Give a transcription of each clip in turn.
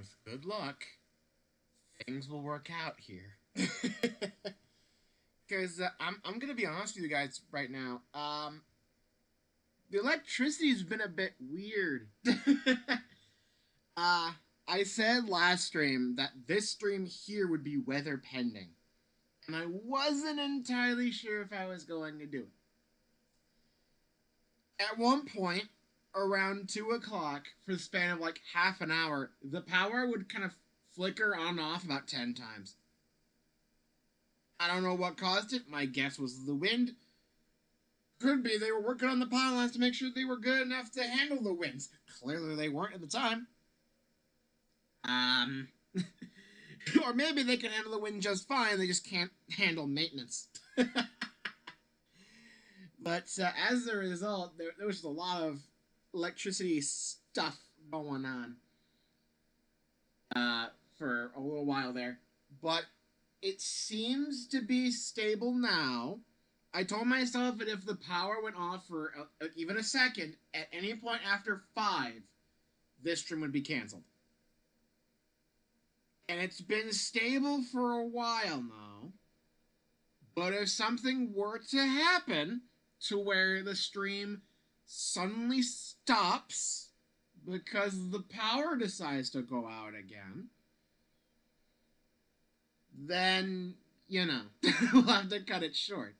with good luck, things will work out here. Because I'm gonna be honest with you guys right now. The electricity's been a bit weird. uh, I said last stream that this stream here would be weather pending, and I wasn't entirely sure if I was going to do it. At one point, around 2 o'clock, for the span of like half an hour, the power would kind of flicker on and off about 10 times. I don't know what caused it. My guess was the wind. Could be they were working on the power lines to make sure they were good enough to handle the winds. Clearly they weren't at the time. Or maybe they can handle the wind just fine, they just can't handle maintenance. But as a result, there was just a lot of electricity stuff going on for a little while there. But it seems to be stable now. I told myself that if the power went off for even a second, at any point after 5, this stream would be canceled. And it's been stable for a while now. But if something were to happen to where the stream suddenly stops because the power decides to go out again, then, you know, we'll have to cut it short.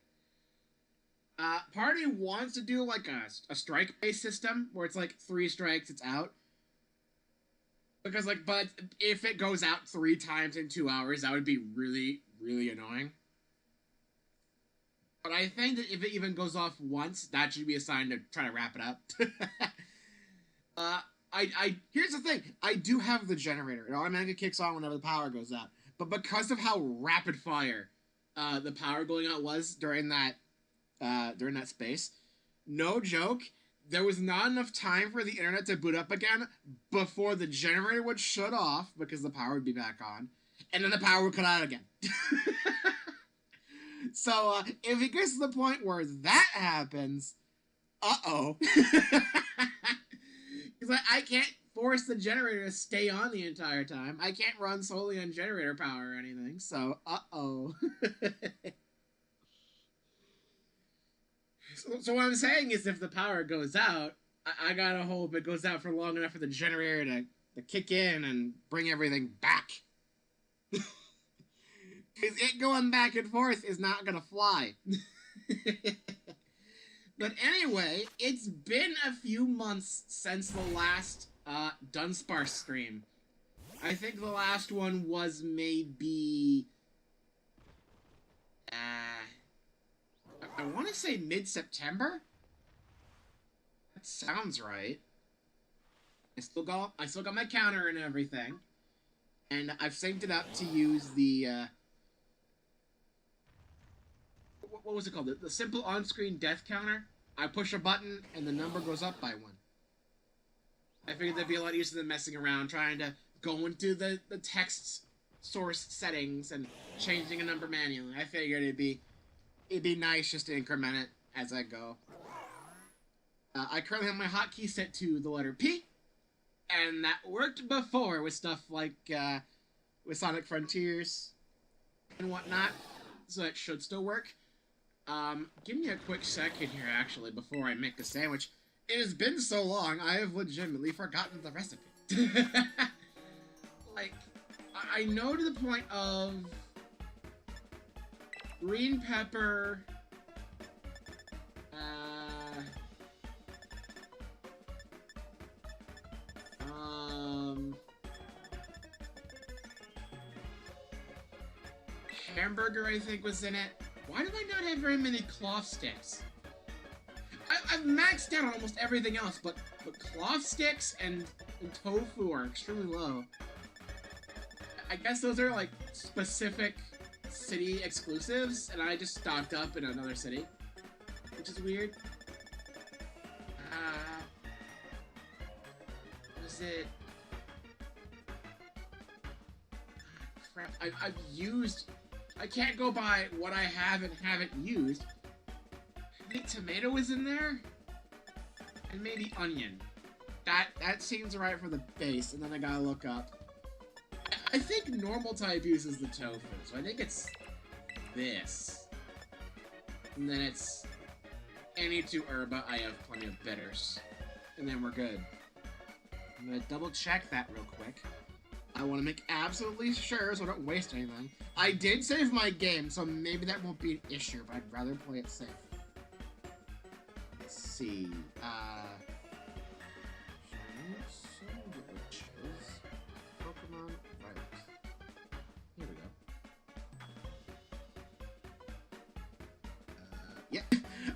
Party wants to do like a strike-based system where it's like 3 strikes, it's out. Because, like, but if it goes out 3 times in 2 hours, that would be really, really annoying. But I think that if it even goes off once, that should be a sign to try to wrap it up. Here's the thing. I do have the generator. It automatically kicks on whenever the power goes out. But because of how rapid fire the power going out was during that space, no joke, there was not enough time for the internet to boot up again before the generator would shut off because the power would be back on, and then the power would cut out again. So if it gets to the point where that happens, uh-oh. Because I can't force the generator to stay on the entire time. I can't run solely on generator power or anything, so uh-oh. So what I'm saying is if the power goes out, I gotta hope it goes out for long enough for the generator to kick in and bring everything back. Because it going back and forth is not gonna fly. But anyway, it's been a few months since the last Dudunsparce stream. I think the last one was maybe... I want to say mid-September? That sounds right. I still got my counter and everything. And I've synced it up to use the, what was it called? The simple on-screen death counter. I push a button and the number goes up by 1. I figured that'd be a lot easier than messing around trying to go into the text source settings and changing a number manually. I figured it'd be nice just to increment it as I go. I currently have my hotkey set to the letter P, and that worked before with stuff like with Sonic Frontiers and whatnot, so it should still work. Give me a quick second here, actually, before I make the sandwich. It has been so long, I have legitimately forgotten the recipe. Like, I know to the point of green pepper, hamburger, I think, was in it. Why do I not have very many cloth sticks? I've maxed out on almost everything else, but cloth sticks and tofu are extremely low. I guess those are, like, specific city exclusives, and I just stocked up in another city, which is weird. Was it... crap, I've used... I can't go by what I have and haven't used. I think tomato was in there, and maybe onion. That seems right for the base, and then I gotta look up I think normal type uses the tofu, so I think it's this. And then it's any two herba, I have plenty of bitters. And then we're good. I'm gonna double check that real quick. I want to make absolutely sure so I don't waste anything. I did save my game, so maybe that won't be an issue, but I'd rather play it safe. Let's see. Pokemon Violet. Here we go. Yeah.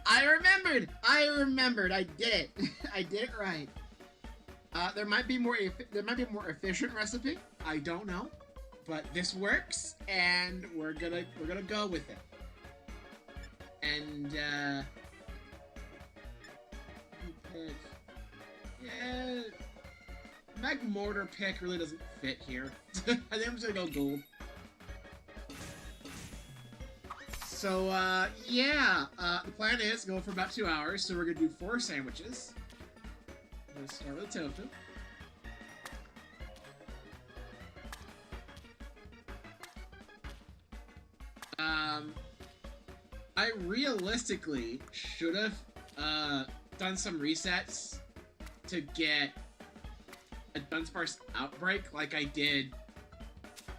I remembered! I did it! I did it right. There might be more efficient recipe. I don't know, but this works, and we're gonna go with it. And yeah, Magmortar pick really doesn't fit here. I think I'm just gonna go gold. So yeah, the plan is go for about 2 hours. So we're gonna do 4 sandwiches. Let's start with the tofu. I realistically should have done some resets to get a Dudunsparce outbreak like I did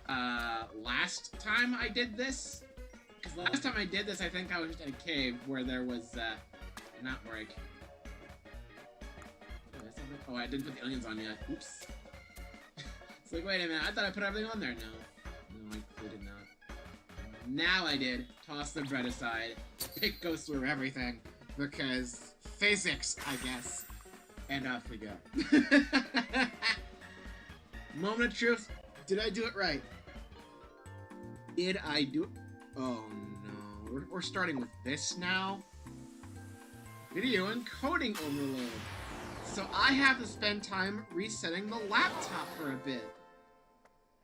last time I did this. Because last time I did this, I think I was just in a cave where there was an outbreak. Oh, I didn't put the onions on yet. Oops. It's like, wait a minute, I thought I put everything on there. No, I did not. Now I did. Toss the bread aside. Pick goes through everything. Because physics, I guess. And off we go. Moment of truth. Did I do it right? Did I do it? Oh no. We're starting with this now. Video encoding overload. So I have to spend time resetting the laptop for a bit.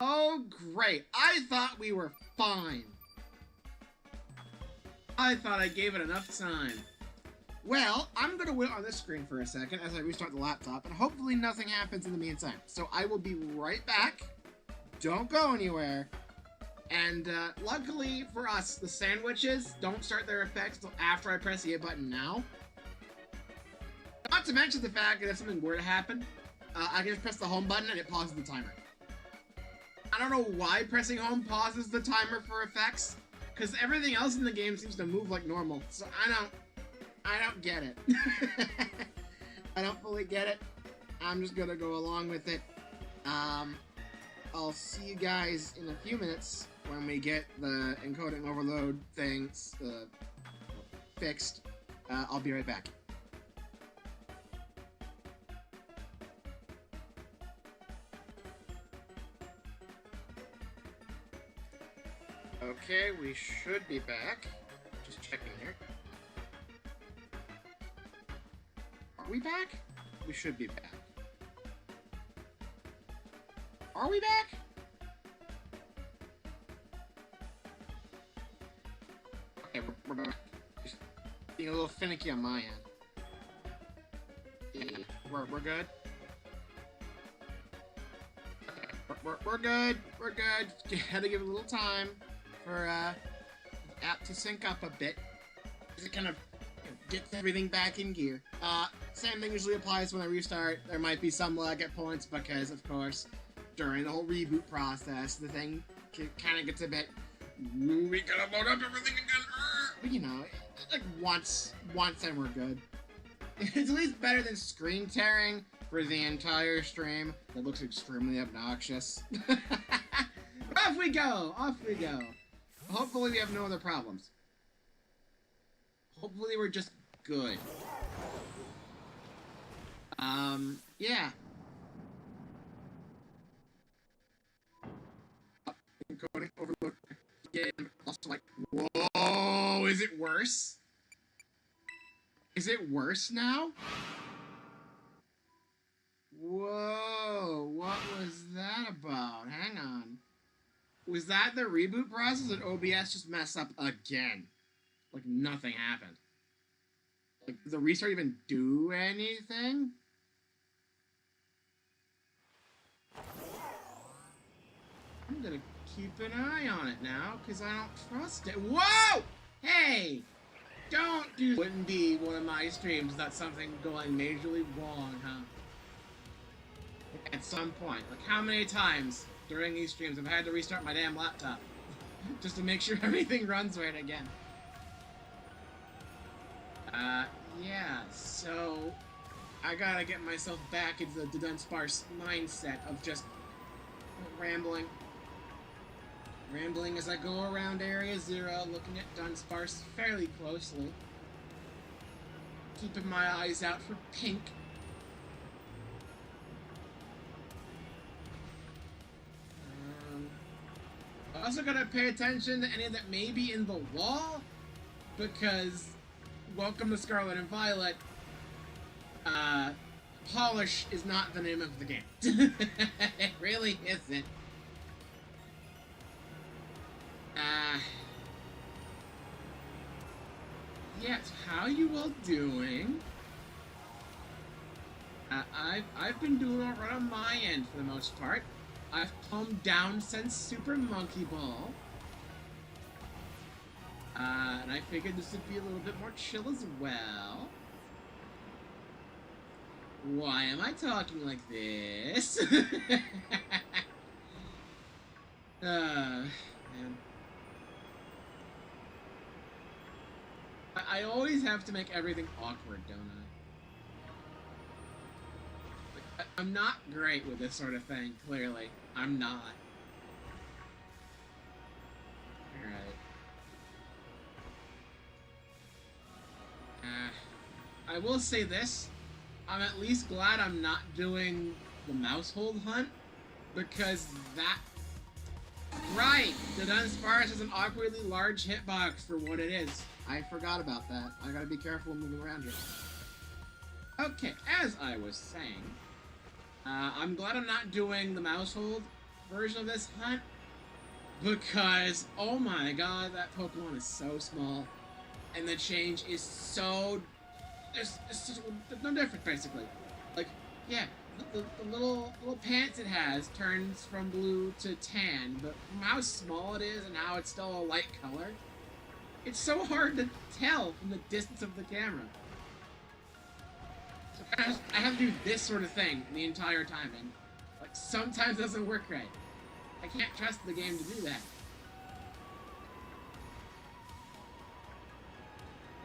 Oh, great. I thought we were fine. I thought I gave it enough time. Well, I'm going to wait on this screen for a second as I restart the laptop, and hopefully nothing happens in the meantime. So I will be right back. Don't go anywhere. And luckily for us, the sandwiches don't start their effects until after I press the A button now. Not to mention the fact that if something were to happen, I can just press the home button and it pauses the timer. I don't know why pressing home pauses the timer for effects, because everything else in the game seems to move like normal. So I don't get it. I don't fully get it. I'm just gonna go along with it. I'll see you guys in a few minutes when we get the encoding overload things fixed. I'll be right back. Okay, we should be back. Just checking here. Are we back? We should be back. Are we back? Okay, we're back. Just being a little finicky on my end. Yeah, we're good. Okay, we're good. We're good. Had to give it a little time for the app to sync up a bit. It kind of gets everything back in gear. Same thing usually applies when I restart. There might be some lag at points because, of course, during the whole reboot process, the thing kind of gets a bit, we gotta load up everything again. But you know, like once and we're good. It's at least better than screen tearing for the entire stream. That looks extremely obnoxious. Off we go! Off we go. Hopefully we have no other problems. Hopefully we're just good. Yeah. Encoding overload again. Also like, whoa, is it worse? Is it worse now? Whoa, what was that about? Hang on. Was that the reboot process and OBS just messed up again? Like nothing happened. Like, did the restart even do anything? I'm gonna keep an eye on it now, because I don't trust it. Whoa! Hey! Don't do... Wouldn't be one of my streams without something going majorly wrong, huh? At some point. Like, how many times during these streams have I had to restart my damn laptop just to make sure everything runs right again? Yeah, so I gotta get myself back into the Dudunsparce mindset of just rambling as I go around Area Zero, looking at Dudunsparce fairly closely, keeping my eyes out for pink. I also gotta pay attention to any that may be in the wall, because Welcome to Scarlet and Violet, polish is not the name of the game. It really isn't. Yes, how you all doing? I've been doing alright on my end for the most part. I've calmed down since Super Monkey Ball. And I figured this would be a little bit more chill as well. Why am I talking like this? Man. I always have to make everything awkward, don't I? I'm not great with this sort of thing, clearly. I'm not. Alright. I will say this. I'm at least glad I'm not doing the mouse hold hunt, because that... Right! The Dudunsparce is an awkwardly large hitbox for what it is. I forgot about that. I gotta be careful moving around here. Okay, as I was saying, I'm glad I'm not doing the mouse hold version of this hunt, because, oh my god, that Pokemon is so small, and the change is so... There's no difference, basically. Like, yeah, the little pants it has turns from blue to tan, but from how small it is and how it's still a light color, it's so hard to tell from the distance of the camera. So I have to do this sort of thing the entire time, and like sometimes it doesn't work right. I can't trust the game to do that.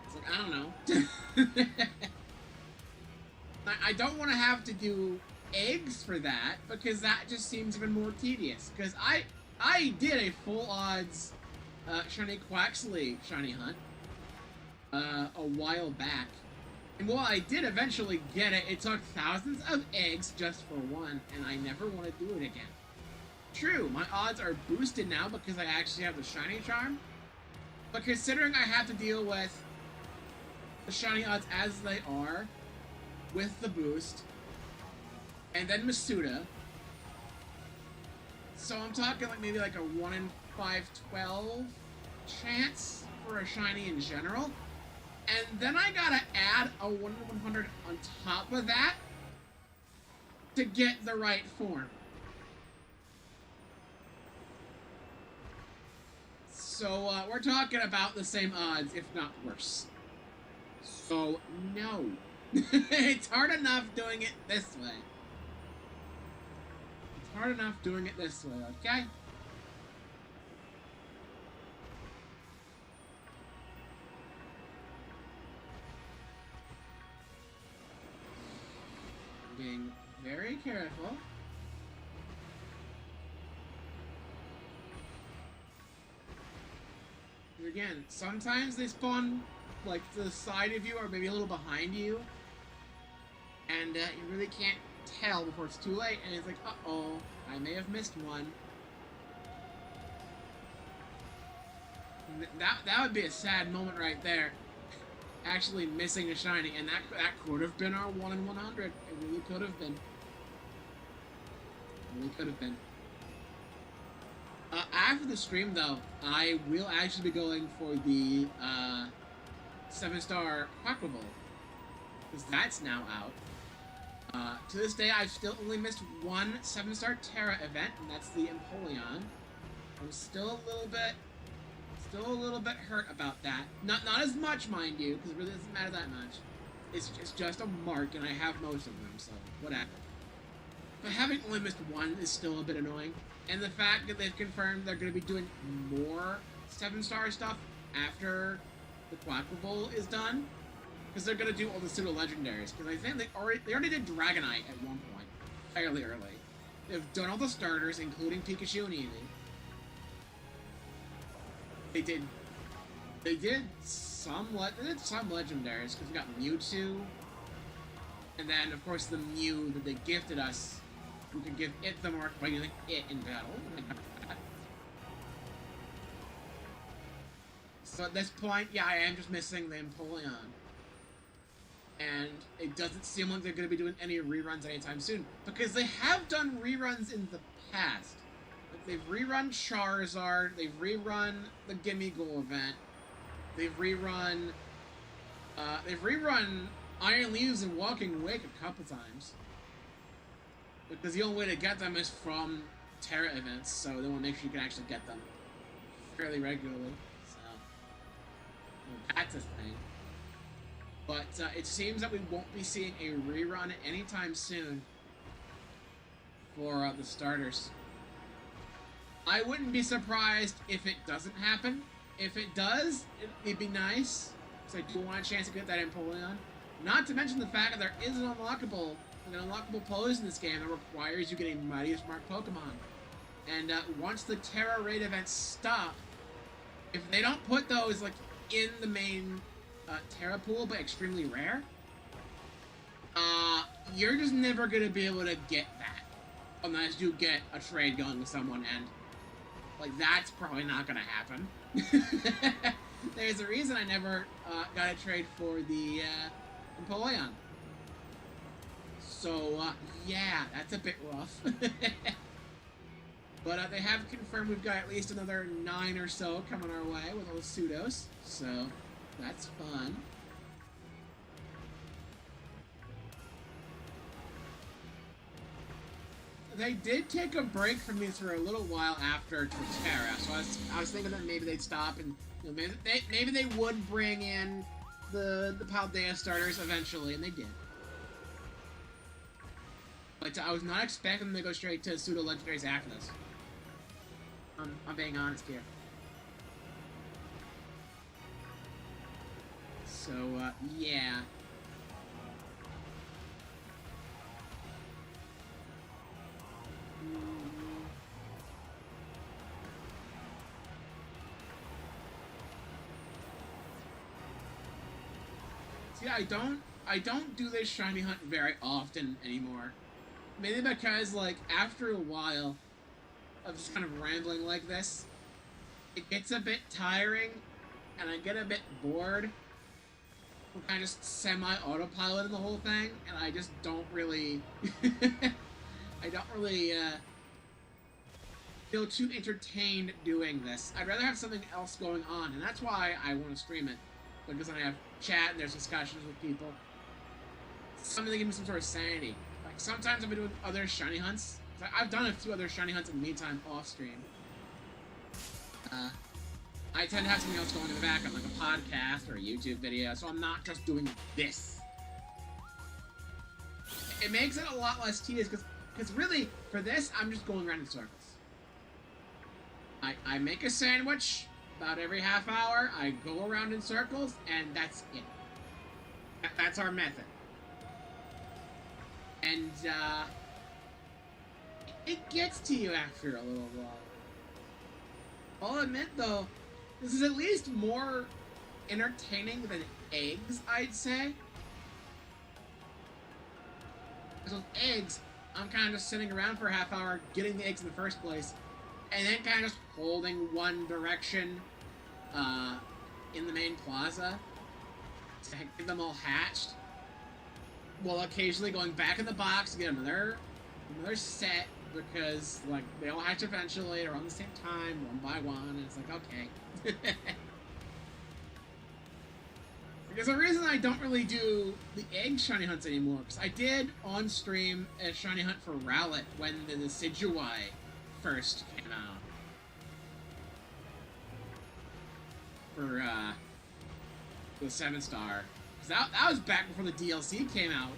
It's like, I don't know. I don't want to have to do eggs for that, because that just seems even more tedious. Because I did a full odds shiny Quaxley shiny hunt a while back, and while I did eventually get it, it took thousands of eggs just for one, and I never want to do it again. True, my odds are boosted now because I actually have the shiny charm, but considering I have to deal with the shiny odds as they are with the boost, and then Masuda, so I'm talking like maybe like a 1 in 512 chance for a shiny in general, and then I gotta add a 1 in 100 on top of that to get the right form. So we're talking about the same odds, if not worse. So no. It's hard enough doing it this way. It's hard enough doing it this way, okay? I'm being very careful. Again, sometimes they spawn like to the side of you or maybe a little behind you, and you really can't tell before it's too late, and it's like, uh-oh, I may have missed one. That would be a sad moment right there, actually missing a shiny, and that could have been our 1 in 100. It really could have been. It really could have been. After the stream, though, I will actually be going for the 7-star Quackable, because that's now out. To this day, I've still only missed one 7-star Terra event, and that's the Empoleon. I'm still a little bit hurt about that. Not as much, mind you, because it really doesn't matter that much. It's just a mark, and I have most of them, so whatever. But having only missed one is still a bit annoying. And the fact that they've confirmed they're going to be doing more 7-star stuff after the Quackable is done. Because they're going to do all the pseudo-legendaries. Because I think they already did Dragonite at one point. Fairly early. They've done all the starters, including Pikachu and Eevee. They did some legendaries, because we got Mewtwo. And then, of course, the Mew that they gifted us. We could give it the mark by using it in battle. So at this point, yeah, I am just missing the Empoleon. And it doesn't seem like they're going to be doing any reruns anytime soon. Because they have done reruns in the past. Like, they've rerun Charizard, they've rerun the Gimme Goal event, they've rerun Iron Leaves and Walking Wake a couple times. Because the only way to get them is from Terra events, so they want to make sure you can actually get them fairly regularly. So, that's a thing. But it seems that we won't be seeing a rerun anytime soon for the starters. I wouldn't be surprised if it doesn't happen. If it does, it'd be nice, because I do want a chance to get that Empoleon. Not to mention the fact that there is an unlockable pose in this game that requires you get a Mightiest Mark Pokemon. And once the Terra Raid events stop, if they don't put those like in the main Terra pool, but extremely rare, you're just never gonna be able to get that unless you get a trade going with someone, and like that's probably not gonna happen. There's a reason I never got a trade for the Empoleon. So, yeah, that's a bit rough. But they have confirmed we've got at least another 9 or so coming our way with all the pseudos. So, that's fun. They did take a break from me for a little while after Torterra, so I was thinking that maybe they'd stop and maybe they would bring in the Paldea starters eventually, and they did. But I was not expecting them to go straight to pseudo-legendaries after this. I'm being honest here. So, yeah. See, I don't do this shiny hunt very often anymore. Mainly because, like, after a while of just kind of rambling like this, it gets a bit tiring, and I get a bit bored. I'm kind of just semi-autopiloting the whole thing, and I just don't really... I don't really, feel too entertained doing this. I'd rather have something else going on, and that's why I want to stream it. Because I have chat, and there's discussions with people. Something to give me some sort of sanity. Like, sometimes I've been doing other shiny hunts. I've done a few other shiny hunts in the meantime off-stream. I tend to have something else going in the background, like a podcast or a YouTube video, so I'm not just doing this. It makes it a lot less tedious, because really, for this, I'm just going around in circles. I make a sandwich about every half hour, I go around in circles, and that's it. That's our method. And, it gets to you after a little while. I'll admit, though, this is at least more entertaining than eggs, I'd say. Because with eggs, I'm kind of just sitting around for a half hour, getting the eggs in the first place, and then kind of just holding one direction, in the main plaza to get them all hatched, while occasionally going back in the box to get another set, because, like, they all hatch eventually, or on the same time, one by one, and it's like, okay. There's a reason I don't really do the egg shiny hunts anymore, because I did on stream a shiny hunt for Rowlet when the Decidueye first came out. For the 7-star. Because that was back before the DLC came out,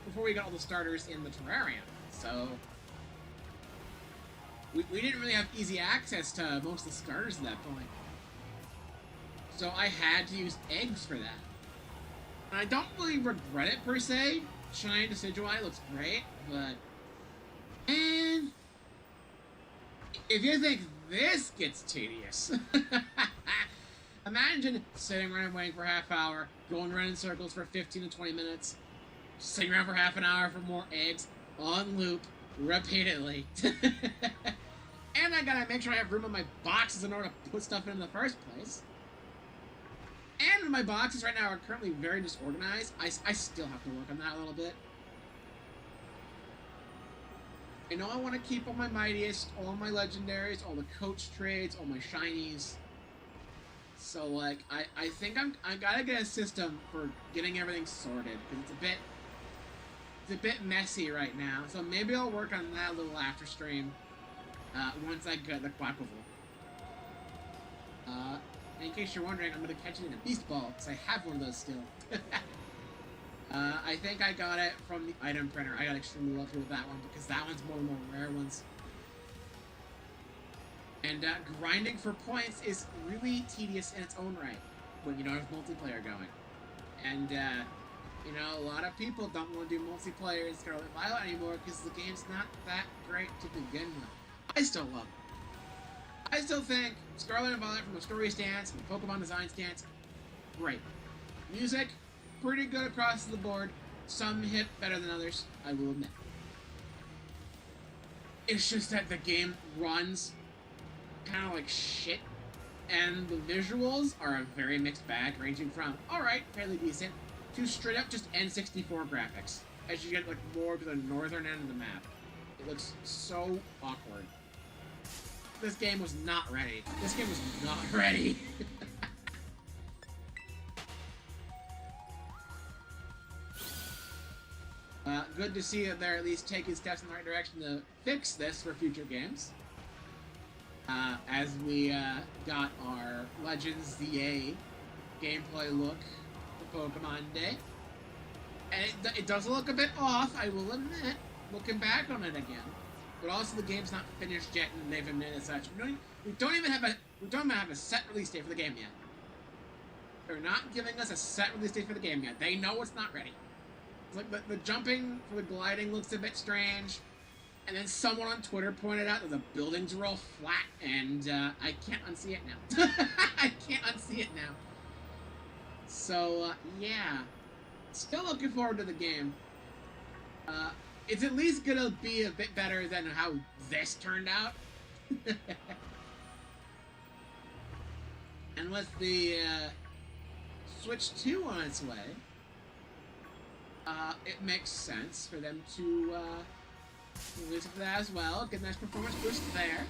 before we got all the starters in the terrarium. So we didn't really have easy access to most of the starters at that point. So I had to use eggs for that. And I don't really regret it per se. Shiny Decidueye looks great, but... And... if you think this gets tedious... Imagine sitting around waiting for a half hour, going around in circles for 15 to 20 minutes, sitting around for half an hour for more eggs, on loop, repeatedly. And I gotta make sure I have room in my boxes in order to put stuff in the first place. And my boxes right now are currently very disorganized. I still have to work on that a little bit. I know I want to keep all my mightiest, all my legendaries, all the coach trades, all my shinies. So like, I think I gotta get a system for getting everything sorted, because it's a bit messy right now. So maybe I'll work on that a little after stream, once I get the Quackable. In case you're wondering, I'm going to catch it in a Beast Ball, because I have one of those still. I think I got it from the item printer. I got extremely lucky with that one, because that one's one of the more rare ones. And grinding for points is really tedious in its own right, when you don't have multiplayer going. And, you know, a lot of people don't want to do multiplayer in Scarlet Violet anymore, because the game's not that great to begin with. I still love it. I still think Scarlet and Violet, from a story stance, from a Pokemon design stance, great. Music, pretty good across the board. Some hit better than others, I will admit. It's just that the game runs kind of like shit, and the visuals are a very mixed bag, ranging from, alright, fairly decent, to straight up just N64 graphics, as you get like more to the northern end of the map. It looks so awkward. This game was not ready. This game was not ready. Good to see that they're at least taking steps in the right direction to fix this for future games. As we got our Legends ZA gameplay look for Pokemon Day. And it does look a bit off, I will admit, looking back on it again. But also the game's not finished yet, and they've admitted as such. We don't even have a set release date for the game yet. They're not giving us a set release date for the game yet. They know it's not ready. It's like the jumping for the gliding looks a bit strange. And then someone on Twitter pointed out that the buildings were all flat, and I can't unsee it now. I can't unsee it now. So, yeah. Still looking forward to the game. It's at least gonna be a bit better than how this turned out. And with the Switch 2 on its way, it makes sense for them to release it for that as well. Get a nice performance boost there.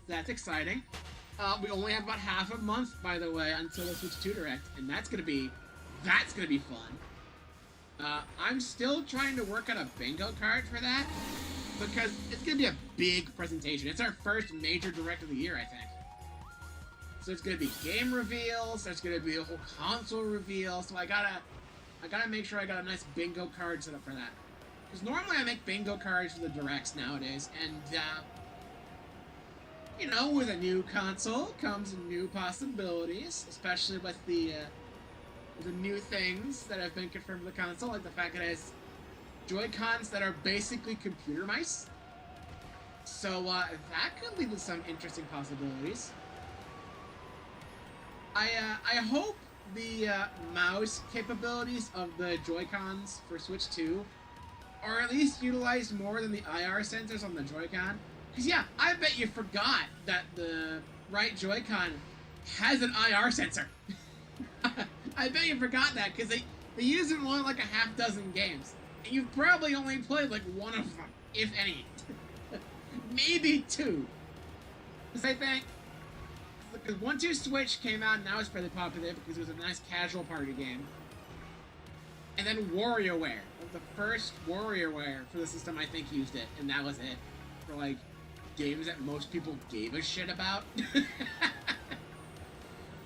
That's exciting. We only have about half a month, by the way, until the Switch 2 Direct, and that's gonna be fun. I'm still trying to work on a bingo card for that, because it's going to be a big presentation. It's our first major direct of the year, I think. So it's going to be game reveals, there's going to be a whole console reveal, so I gotta make sure I got a nice bingo card set up for that. Because normally I make bingo cards for the directs nowadays, and, you know, with a new console comes new possibilities, especially with the new things that have been confirmed for the console, like the fact that it has Joy-Cons that are basically computer mice. So, that could lead to some interesting possibilities. I hope the mouse capabilities of the Joy-Cons for Switch 2 are at least utilized more than the IR sensors on the Joy-Con. Because, yeah, I bet you forgot that the right Joy-Con has an IR sensor. I bet you forgot that, because they use it in only like a half dozen games. And you've probably only played like one of them, if any. Maybe two. Because I think because 1-2 Switch came out and now it's fairly popular because it was a nice casual party game. And then WarioWare, the first WarioWare for the system, I think used it, and that was it for like games that most people gave a shit about.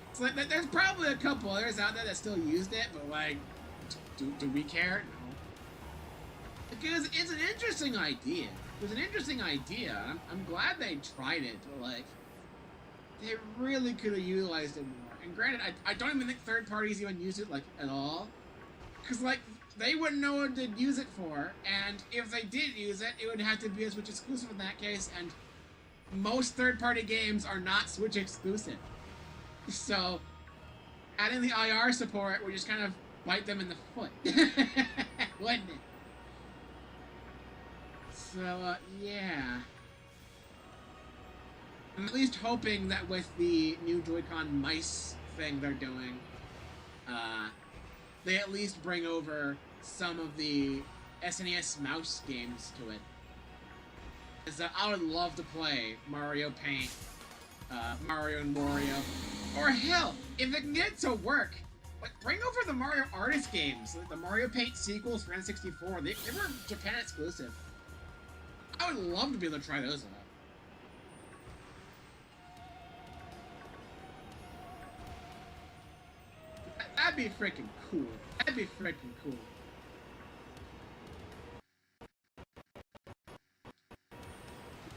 It's like there's probably a couple others out there that still used it, but like, do we care? No. Because it's an interesting idea. It was an interesting idea. I'm glad they tried it, but like, they really could have utilized it more. And granted, I don't even think third parties even use it like at all. Because, like, they wouldn't know what to use it for, and if they did use it, it would have to be a Switch exclusive in that case, and most third-party games are not Switch exclusive. So, adding the IR support would just kind of bite them in the foot. Wouldn't it? So, yeah. I'm at least hoping that with the new Joy-Con mice thing they're doing, they at least bring over some of the SNES mouse games to it. Because I would love to play Mario Paint, Mario and Wario, or hell, if they can get it to work, like, bring over the Mario Artist games, like the Mario Paint sequels for N64. They were Japan exclusive. I would love to be able to try those out. That'd be freaking cool. That'd be freaking cool.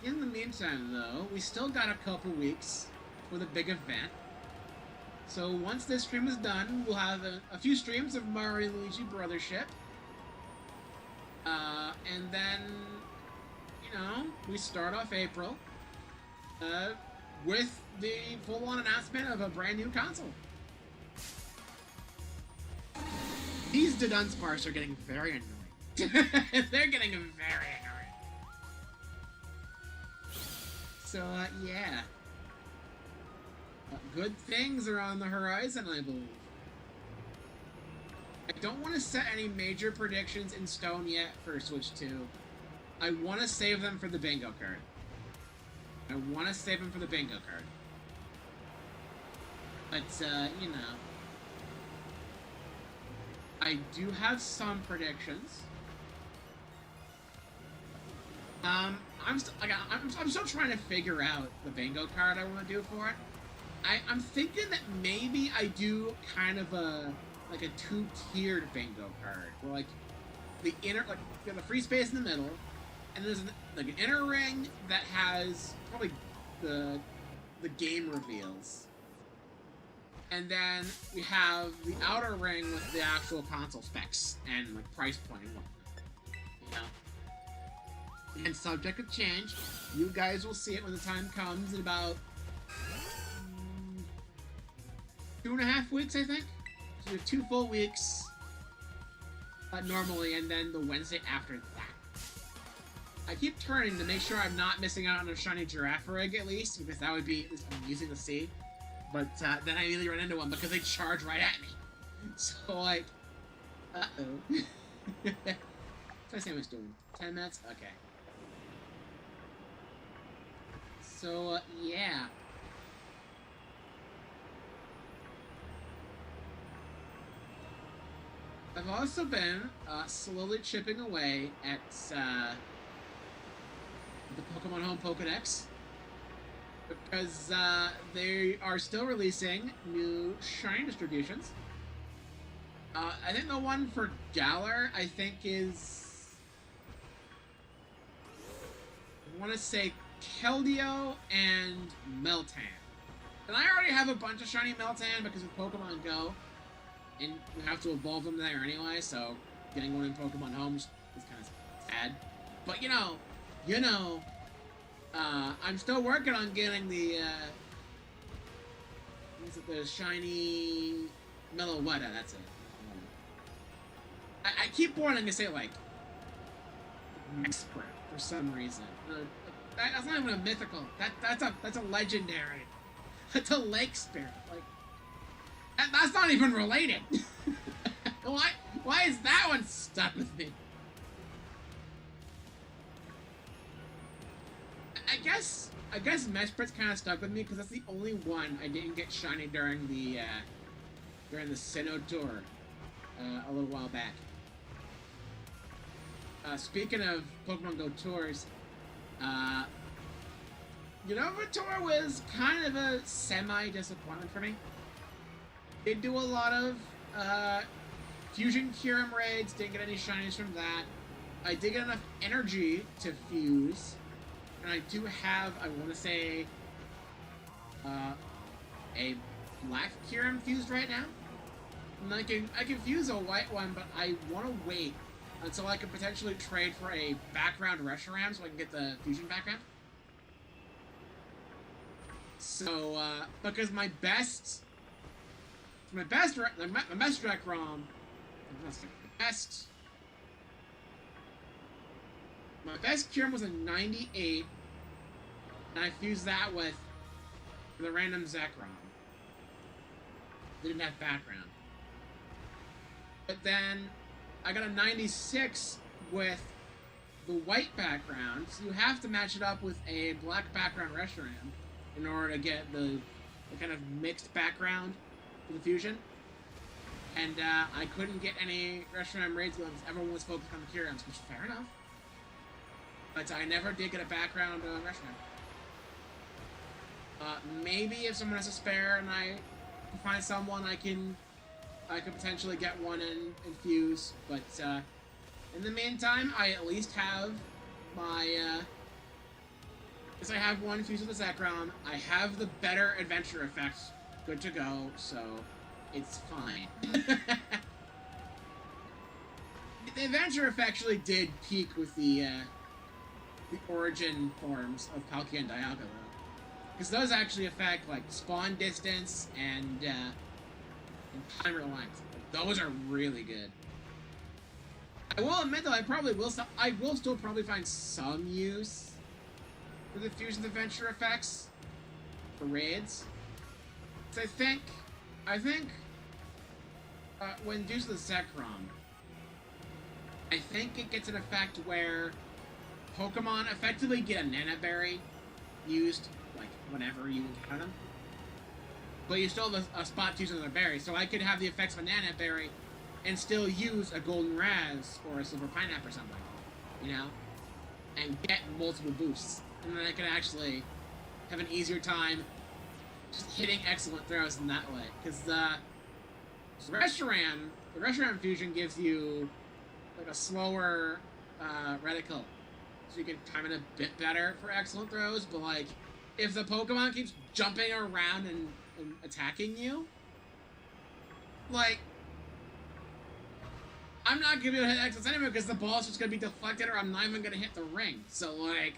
In the meantime, though, we still got a couple weeks for the big event. So once this stream is done, we'll have a few streams of Mario and Luigi Brothership. And then, you know, we start off April with the full-on announcement of a brand new console. These Dudunsparce are getting very annoying. They're getting very annoying. So, yeah. Good things are on the horizon, I believe. I don't want to set any major predictions in stone yet for Switch 2. I want to save them for the bingo card. But, you know. I do have some predictions. I'm still trying to figure out the bingo card I want to do for it. I'm thinking that maybe I do kind of a two-tiered bingo card, where like the inner, like you have the free space in the middle, and there's like an inner ring that has probably the game reveals. And then we have the outer ring with the actual console specs and like price point and whatnot. You know? And subject to change. You guys will see it when the time comes in about 2.5 weeks, I think. So we have 2 full weeks normally, and then the Wednesday after that. I keep turning to make sure I'm not missing out on a shiny giraffe rig at least, because that would be amusing to see. But then I immediately run into one because they charge right at me. So, like, uh-oh. What's my sandwich doing? 10 minutes? Okay. So, yeah. I've also been slowly chipping away at the Pokemon Home Pokedex. Because they are still releasing new shiny distributions. I think the one for Galar, I think, is... I want to say Keldeo and Meltan. And I already have a bunch of shiny Meltan because of Pokemon Go. And we have to evolve them there anyway, so getting one in Pokemon Home is kind of sad. But, you know... I'm still working on getting the, the shiny Meloetta, that's it. I keep wanting to say, like, expert for some reason. That's not even a mythical. That's a legendary. That's a lake spirit. Like, that's not even related. Why is that one stuck with me? I guess Mesprit's kind of stuck with me because that's the only one I didn't get shiny during the Sinnoh tour a little while back. Speaking of Pokemon Go tours, Unova tour was kind of a semi-disappointment for me. Did do a lot of Fusion Kyurem raids, didn't get any shinies from that. I did get enough energy to fuse, and I do have, I want to say, a black Kyurem fused right now. And I can fuse a white one, but I want to wait until I can potentially trade for a background Reshiram so I can get the fusion background. So, because my best Direct ROM, my best Kyurem was a 98, and I fused that with the random Zekrom. Didn't have background. But then I got a 96 with the white background, so you have to match it up with a black background Reshiram in order to get the kind of mixed background for the fusion. And I couldn't get any Reshiram raids going because everyone was focused on the Kyurems, which is fair enough. But I never did get a background Reshiram. Maybe if someone has a spare and I can find someone, I could potentially get one and fuse. But in the meantime, I at least have my. Because I have one fused with the Zekrom, I have the better adventure effect good to go, so it's fine. The adventure effect actually did peak with the origin forms of Palkia and Dialga, though. Because those actually affect, like, spawn distance and timer length. Those are really good. I will admit, though, I will still probably find some use for the fusion adventure effects for raids. So I think when used with the Zekrom, I think it gets an effect where Pokemon effectively get a Nana Berry used like whenever you encounter them, but you still have a spot to use another berry. So I could have the effects of a Nana Berry and still use a Golden Raz or a Silver Pineapple or something, you know, and get multiple boosts. And then I can actually have an easier time just hitting excellent throws in that way. Because the Reshiram fusion gives you like a slower reticle. So you can time it a bit better for excellent throws. But like, if the Pokemon keeps jumping around and attacking you, like, I'm not going to be able to hit excellence anyway because the ball's just going to be deflected or I'm not even going to hit the ring. So like,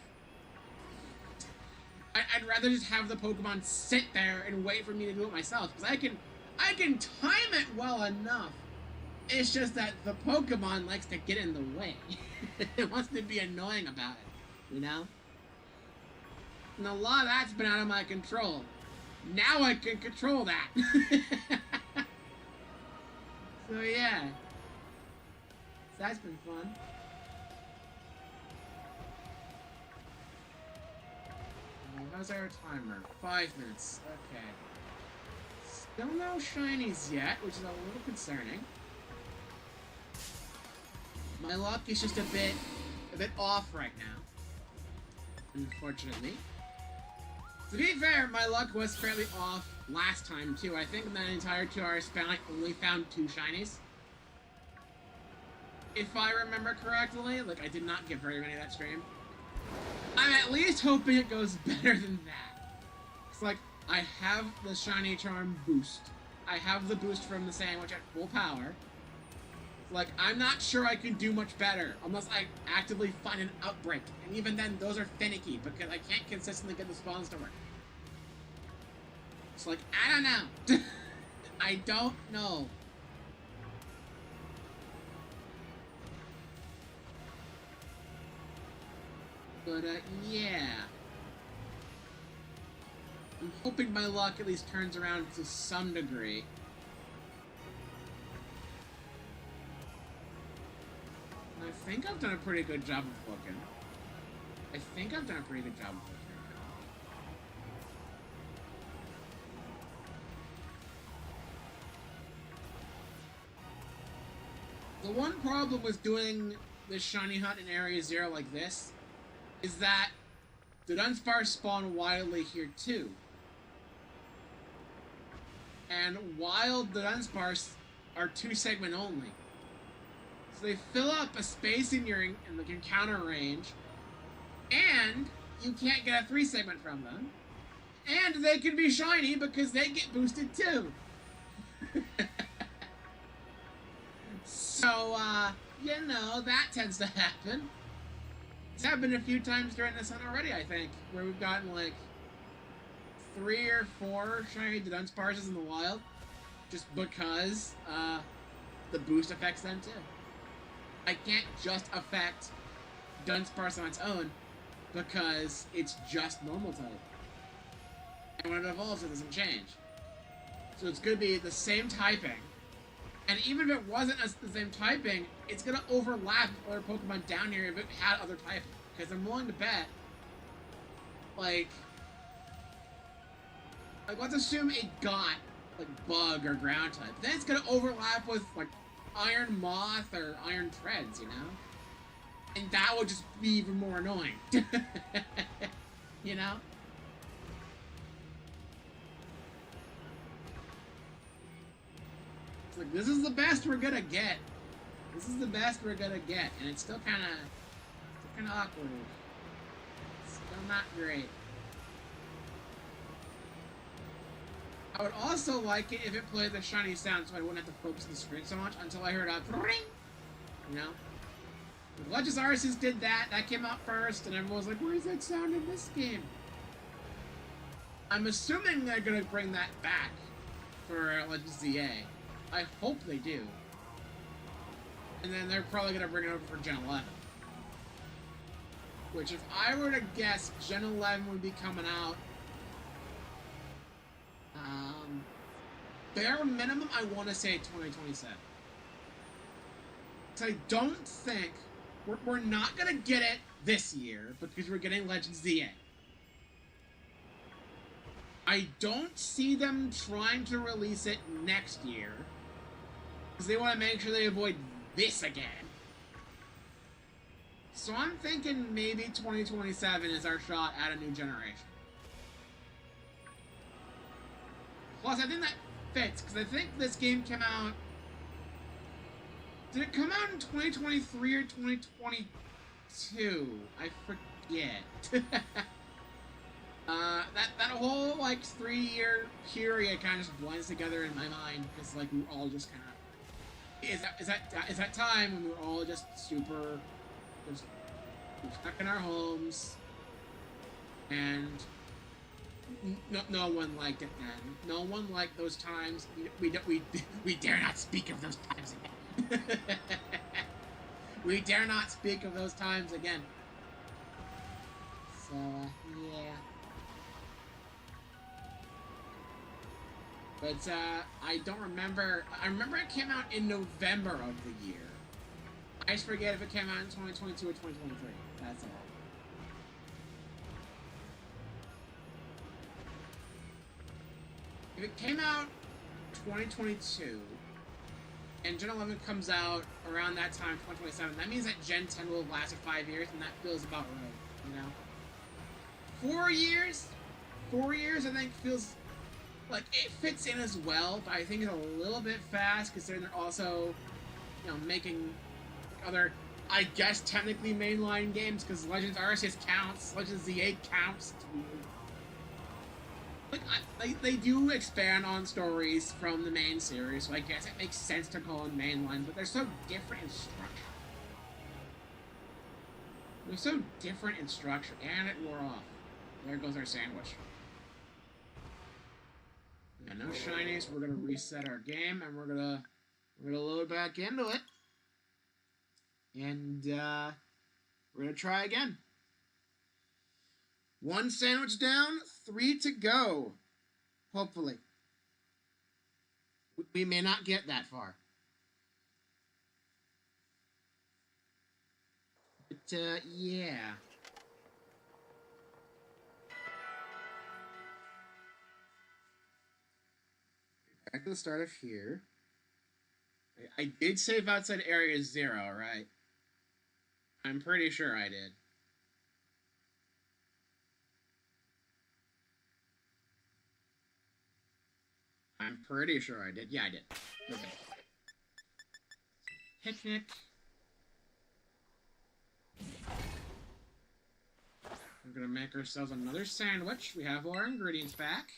I'd rather just have the Pokemon sit there and wait for me to do it myself, because I can time it well enough. It's just that the Pokemon likes to get in the way. It wants to be annoying about it, you know? And a lot of that's been out of my control. Now I can control that. So yeah. So that's been fun. How's our timer? 5 minutes. Okay. Still no shinies yet, which is a little concerning. My luck is just a bit off right now, unfortunately. To be fair, my luck was fairly off last time too. I think in that entire 2-hour span, I only found 2 shinies. If I remember correctly, like I did not get very many that stream. I'm at least hoping it goes better than that. It's like, I have the Shiny Charm boost. I have the boost from the sandwich at full power. Like, I'm not sure I can do much better unless I actively find an outbreak. And even then, those are finicky because I can't consistently get the spawns to work. It's like, I don't know. I don't know. But, yeah. I'm hoping my luck at least turns around to some degree. I think I've done a pretty good job of looking. I think I've done a pretty good job with it. The one problem with doing this shiny hunt in Area 0 like this is that the Dudunsparce spawn wildly here too. And wild Dudunsparce are 2-segment only. So they fill up a space in your encounter range, and you can't get a 3-segment from them. And they can be shiny because they get boosted too. So, you know, that tends to happen. It's happened a few times during this hunt already, I think, where we've gotten like 3 or 4 shiny Dudunsparces in the wild, just because the boost affects them too. I can't just affect Dudunsparce on its own because it's just normal type. And when it evolves, it doesn't change. So it's going to be the same typing. And even if it wasn't the same typing, it's going to overlap with other Pokemon down here if it had other typing. Because I'm willing to bet, like, let's assume it got, like, Bug or Ground type. Then it's going to overlap with, like, Iron Moth or Iron Treads, you know? And that would just be even more annoying. You know? It's like, this is the best we're gonna get. This is the best we're gonna get. And it's still kinda awkward. It's still not great. I would also like it if it played the shiny sound so I wouldn't have to focus on the screen so much until I heard a ring. You know? The Legends Arceus did that. That came out first, and everyone was like, where's that sound in this game? I'm assuming they're gonna bring that back for Legends ZA. I hope they do. And then they're probably gonna bring it over for Gen 11. Which, if I were to guess, Gen 11 would be coming out. Bare minimum, I want to say 2027. So I don't think we're not gonna get it this year because we're getting Legends ZA. I don't see them trying to release it next year because they want to make sure they avoid this again. So I'm thinking maybe 2027 is our shot at a new generation. Plus, I think that fits because I think this game came out. Did it come out in 2023 or 2022? I forget. That whole like 3-year period kind of just blends together in my mind because like we were all just kind of is that time when we were all just super just stuck in our homes and no one liked it then. No one liked those times. We dare not speak of those times again. We dare not speak of those times again. So, yeah. But, I don't remember. I remember it came out in November of the year. I just forget if it came out in 2022 or 2023. That's all. If it came out 2022, and Gen 11 comes out around that time, 2027, that means that Gen 10 will have lasted 5 years, and that feels about right, you know? 4 years? 4 years, I think, feels like it fits in as well, but I think it's a little bit fast, considering they're also, you know, making other, I guess, technically mainline games, because Legends Arceus counts, Legends ZA counts. Like, they do expand on stories from the main series, so I guess it makes sense to call them mainline, but they're so different in structure. They're so different in structure, and it wore off. There goes our sandwich. Yeah, no shinies. We're gonna reset our game, and we're gonna load back into it, and we're gonna try again. 1 sandwich down, 3 to go. Hopefully. We may not get that far. But, yeah. back to the start of here. I did save outside area 0, right? I'm pretty sure I did. I'm pretty sure I did. Yeah, I did. Okay. Picnic. We're gonna make ourselves another sandwich. We have our ingredients back.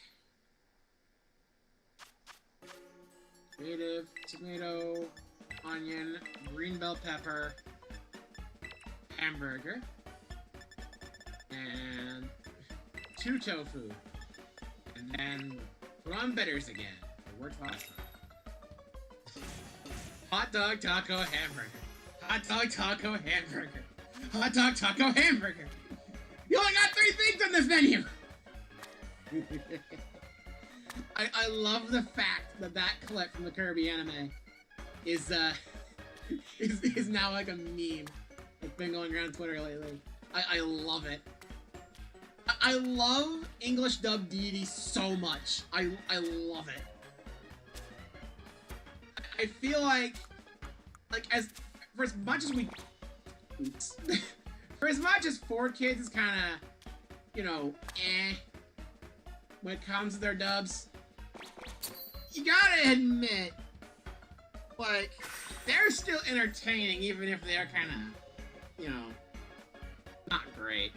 Tomato, onion, green bell pepper, hamburger, and 2 tofu. And then put on bitters again. It worked last time. Hot dog, taco, hamburger. Hot dog, taco, hamburger. Hot dog, taco, hamburger. You only got 3 things on this menu! I love the fact that clip from the Kirby anime is now like a meme that's been going around Twitter lately. I love it. I love English dub DVD so much. I love it. I feel like for as much as we for as much as 4Kids is kind of, you know, when it comes to their dubs, you gotta admit, like, they're still entertaining, even if they're kind of, you know, not great.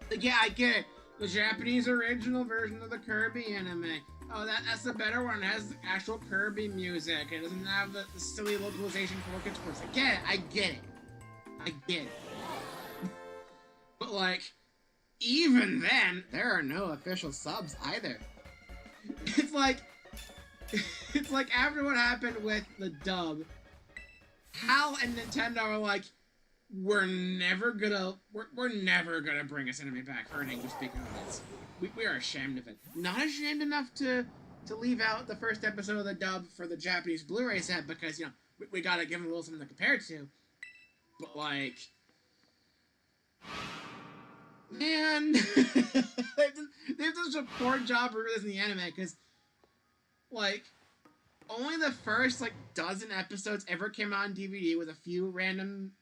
Like, yeah, I get it. The Japanese original version of the Kirby anime. Oh, that's the better one. It has actual Kirby music. It doesn't have the silly localization for Kids Sports. I get it. I get it. But, like, even then, there are no official subs either. It's like after what happened with the dub, HAL and Nintendo are like, we're never gonna bring a anime back for an English-speaking audience. We are ashamed of it. Not ashamed enough to leave out the first episode of the dub for the Japanese Blu-ray set because, you know, we gotta give them a little something to compare it to. But, like, man, they've done such a poor job of releasing the anime because, like, only the first, like, dozen episodes ever came out on DVD with a few random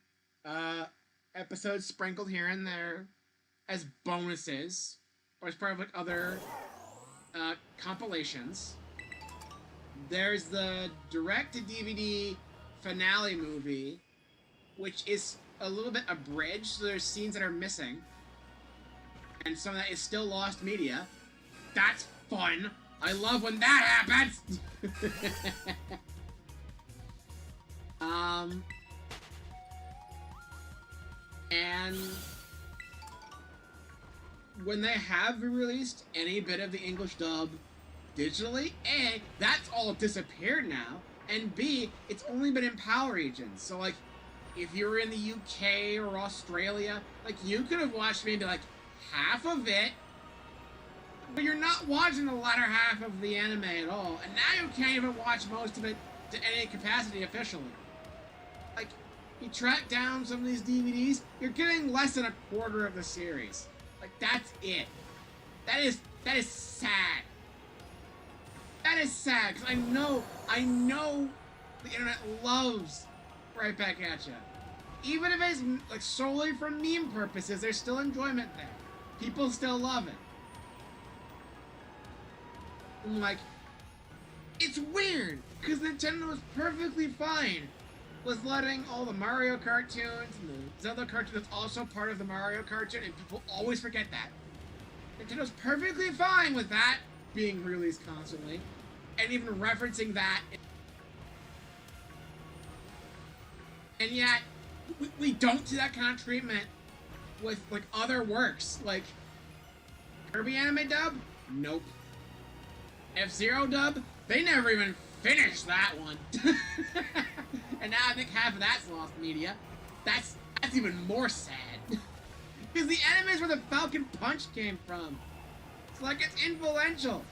episodes sprinkled here and there as bonuses or as part of, like, other compilations. There's the direct-to-DVD finale movie, which is a little bit abridged, so there's scenes that are missing. And some of that is still lost media. That's fun. I love when that happens. And when they have released any bit of the English dub digitally, A, that's all disappeared now, and B, it's only been in PAL regions. So, like, if you were in the UK or Australia, like, you could have watched maybe, like, half of it, but you're not watching the latter half of the anime at all, and now you can't even watch most of it to any capacity officially. Like, you track down some of these DVDs, you're getting less than a quarter of the series. Like, that's it. That is sad. That is sad, because I know the internet loves right back at you. Even if it's, like, solely for meme purposes, there's still enjoyment there. People still love it. And, like, it's weird, because Nintendo was perfectly fine with letting all the Mario cartoons and the Zelda cartoon that's also part of the Mario cartoon, and people always forget that. Nintendo's perfectly fine with that being released constantly, and even referencing that. And yet, we don't see that kind of treatment with, like, other works. Like, Kirby anime dub? Nope. F-Zero dub? They never even finished that one. And now I think half of that's lost media. That's even more sad. Because the anime is where the Falcon Punch came from. It's like it's influential.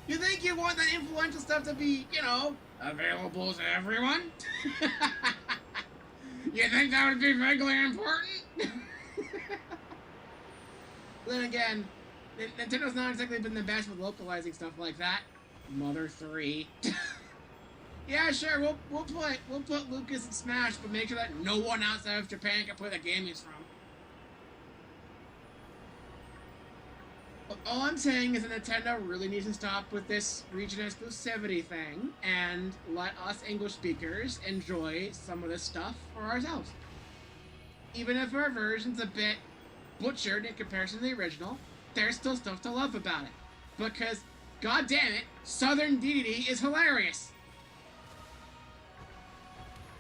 You think you want that influential stuff to be, you know, available to everyone? You think that would be vaguely important? Then again, Nintendo's not exactly been the best with localizing stuff like that. Mother 3. Yeah, sure, we'll put Lucas in Smash, but make sure that no one outside of Japan can play the game he's from. All I'm saying is that Nintendo really needs to stop with this region exclusivity thing and let us English speakers enjoy some of this stuff for ourselves. Even if our version's a bit butchered in comparison to the original, there's still stuff to love about it. Because, god damn it, Southern DDD is hilarious!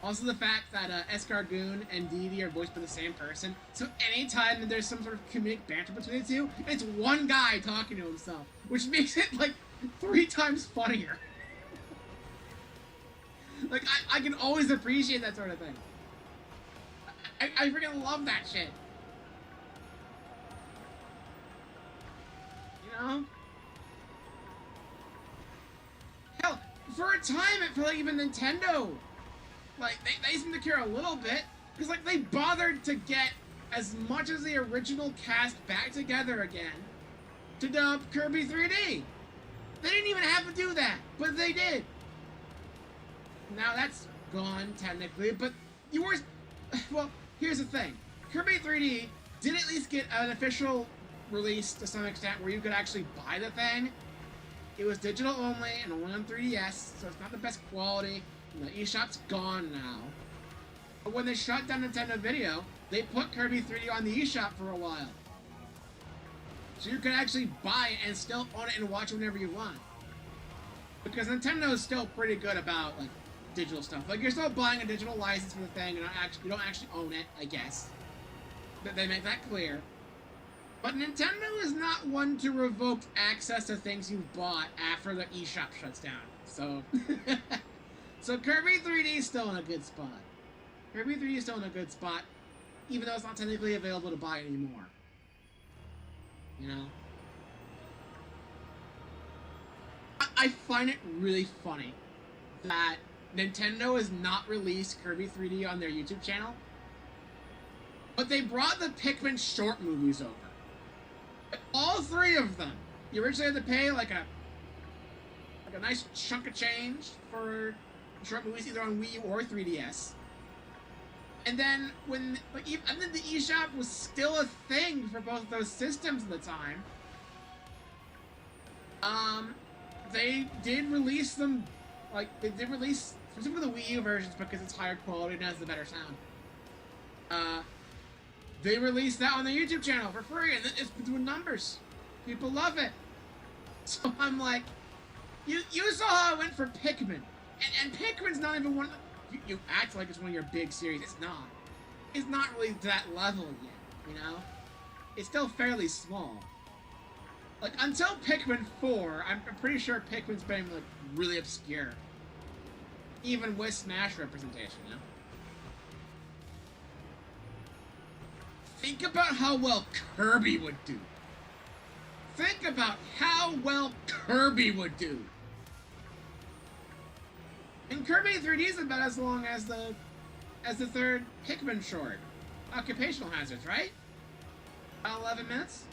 Also the fact that Escargoon and DDD are voiced by the same person, so anytime there's some sort of comedic banter between the two, it's one guy talking to himself, which makes it, like, 3 times funnier. Like, I can always appreciate that sort of thing. I freaking love that shit. You know? Hell, for a time it felt like even Nintendo, like, they seem to care a little bit, because, like, they bothered to get as much as the original cast back together again to dub Kirby 3D. They didn't even have to do that, but they did. Now that's gone, technically, but you were... Well, here's the thing. Kirby 3D did at least get an official release to some extent where you could actually buy the thing. It was digital only and only on 3DS, so it's not the best quality. The eShop's gone now. But when they shut down Nintendo Video, they put Kirby 3D on the eShop for a while. So you could actually buy it and still own it and watch it whenever you want. Because Nintendo is still pretty good about, like, digital stuff. Like, you're still buying a digital license for the thing, and you don't actually own it, I guess. But they make that clear. But Nintendo is not one to revoke access to things you've bought after the eShop shuts down. So... So Kirby 3D is still in a good spot. Kirby 3D is still in a good spot, even though it's not technically available to buy anymore. You know? I find it really funny that Nintendo has not released Kirby 3D on their YouTube channel, but they brought the Pikmin short movies over. All 3 of them. You originally had to pay like a nice chunk of change for short movies either on Wii U or 3DS. And then when the eShop was still a thing for both of those systems at the time, they did release them, like, they did release some of the Wii U versions because it's higher quality and has the better sound. They released that on their YouTube channel for free, and it's been doing numbers. People love it. So I'm like, you saw how I went for Pikmin. And Pikmin's not even one... You act like it's one of your big series. It's not. It's not really that level yet, you know? It's still fairly small. Like, until Pikmin 4, I'm pretty sure Pikmin's been, like, really obscure. Even with Smash representation, you know? Think about how well Kirby would do. Think about how well Kirby would do. And Kirby 3D is about as long as the 3rd Pikmin short. Occupational hazards, right? About 11 minutes?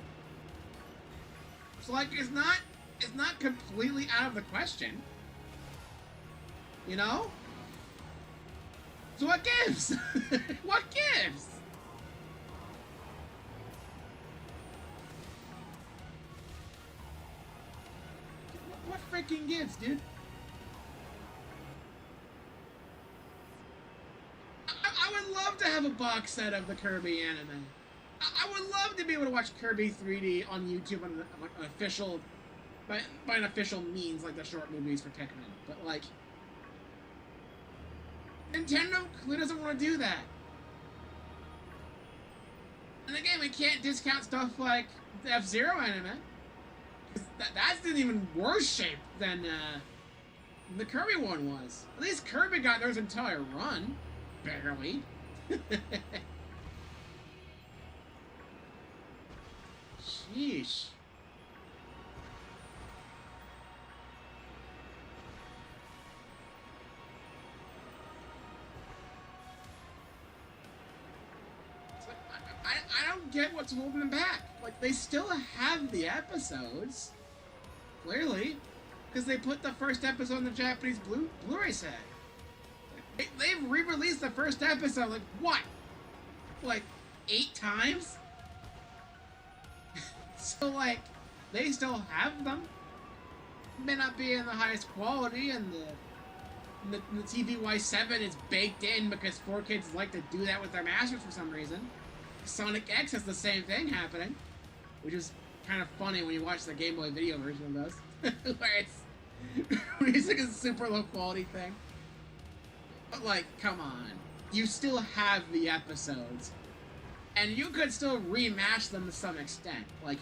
So, like, it's not completely out of the question. You know? So what gives? What gives? What freaking gives, dude? I would love to have a box set of the Kirby anime. I would love to be able to watch Kirby 3D on YouTube on an official, by an official means, like the short movies for Pikmin. But, like, Nintendo clearly doesn't want to do that. And again, we can't discount stuff like the F-Zero anime. That's in even worse shape than the Kirby one was. At least Kirby got theirs entire run. Barely. Sheesh. I don't get what's holding them back. Like, they still have the episodes. Clearly. Because they put the first episode on the Japanese Blu-ray set. They've re-released the first episode, like, what? Like, 8 times? So, like, they still have them. May not be in the highest quality, and the TVY7 is baked in because 4Kids like to do that with their masters for some reason. Sonic X has the same thing happening, which is kind of funny when you watch the Game Boy Video version of those, where it's like a super low quality thing. But like, come on, you still have the episodes, and you could still remash them to some extent. Like,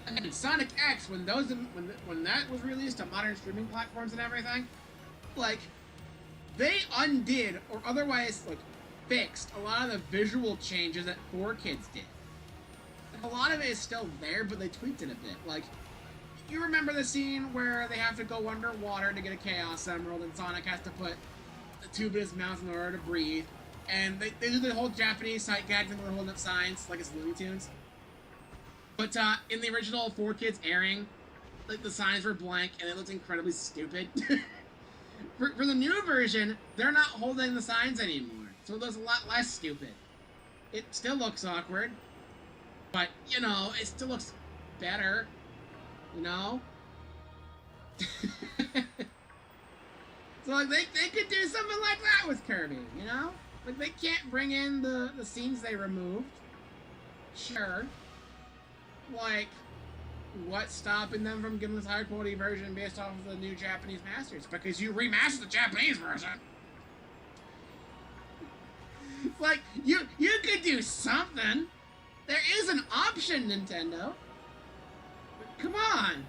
and Sonic X, when that was released on modern streaming platforms and everything, like, they undid or otherwise like fixed a lot of the visual changes that 4Kids did. A lot of it is still there, but they tweaked it a bit. Like, you remember the scene where they have to go underwater to get a Chaos Emerald, and Sonic has to put the tube in his mouth in order to breathe, and they do the whole Japanese sight gags and they're holding up signs like it's Looney Tunes. But in the original 4Kids airing, like, the signs were blank and it looked incredibly stupid. For the new version, they're not holding the signs anymore, so it looks a lot less stupid. It still looks awkward, but, you know, it still looks better, you know? So, like, they could do something like that with Kirby, you know? Like, they can't bring in the scenes they removed. Sure. Like, what's stopping them from giving this higher quality version based off of the new Japanese masters? Because you remastered the Japanese version. Like, you could do something. There is an option, Nintendo. Come on.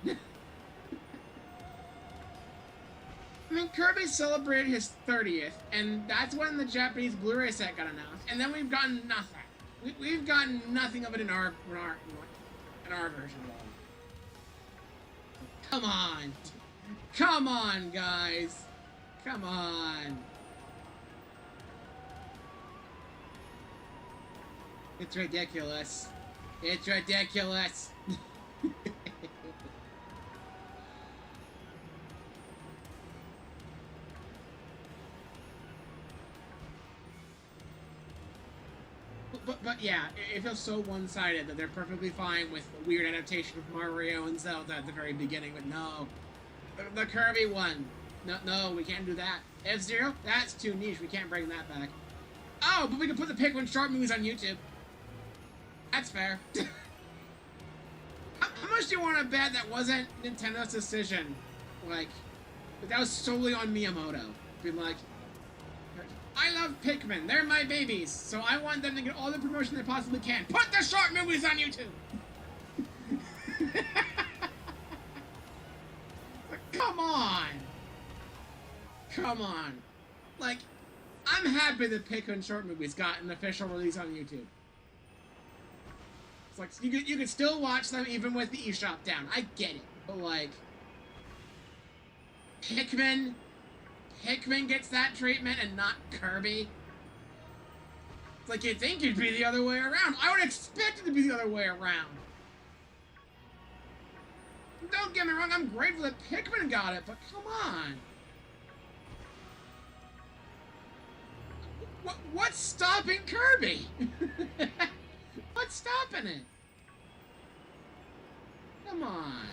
I mean, Kirby celebrated his 30th, and that's when the Japanese Blu-ray set got announced, and then we've gotten nothing. We've gotten nothing of it in our version at all. Come on. Come on, guys. Come on. It's ridiculous. It's ridiculous. But yeah, it feels so one-sided that they're perfectly fine with the weird adaptation of Mario and Zelda at the very beginning, but no. The Kirby one. No, we can't do that. F-Zero? That's too niche, we can't bring that back. Oh, but we can put the Pikmin short movies on YouTube. That's fair. How much do you want to bet that wasn't Nintendo's decision? Like, that was solely on Miyamoto. Being like, I love Pikmin, they're my babies, so I want them to get all the promotion they possibly can. Put the short movies on YouTube! Like, come on! Come on. Like, I'm happy that Pikmin short movies got an official release on YouTube. It's like, you could still watch them even with the eShop down. I get it. But, like, Pikmin gets that treatment and not Kirby. It's like, you'd think it'd be the other way around. I would expect it to be the other way around. Don't get me wrong, I'm grateful that Pikmin got it, but come on. What's stopping Kirby? What's stopping it? Come on.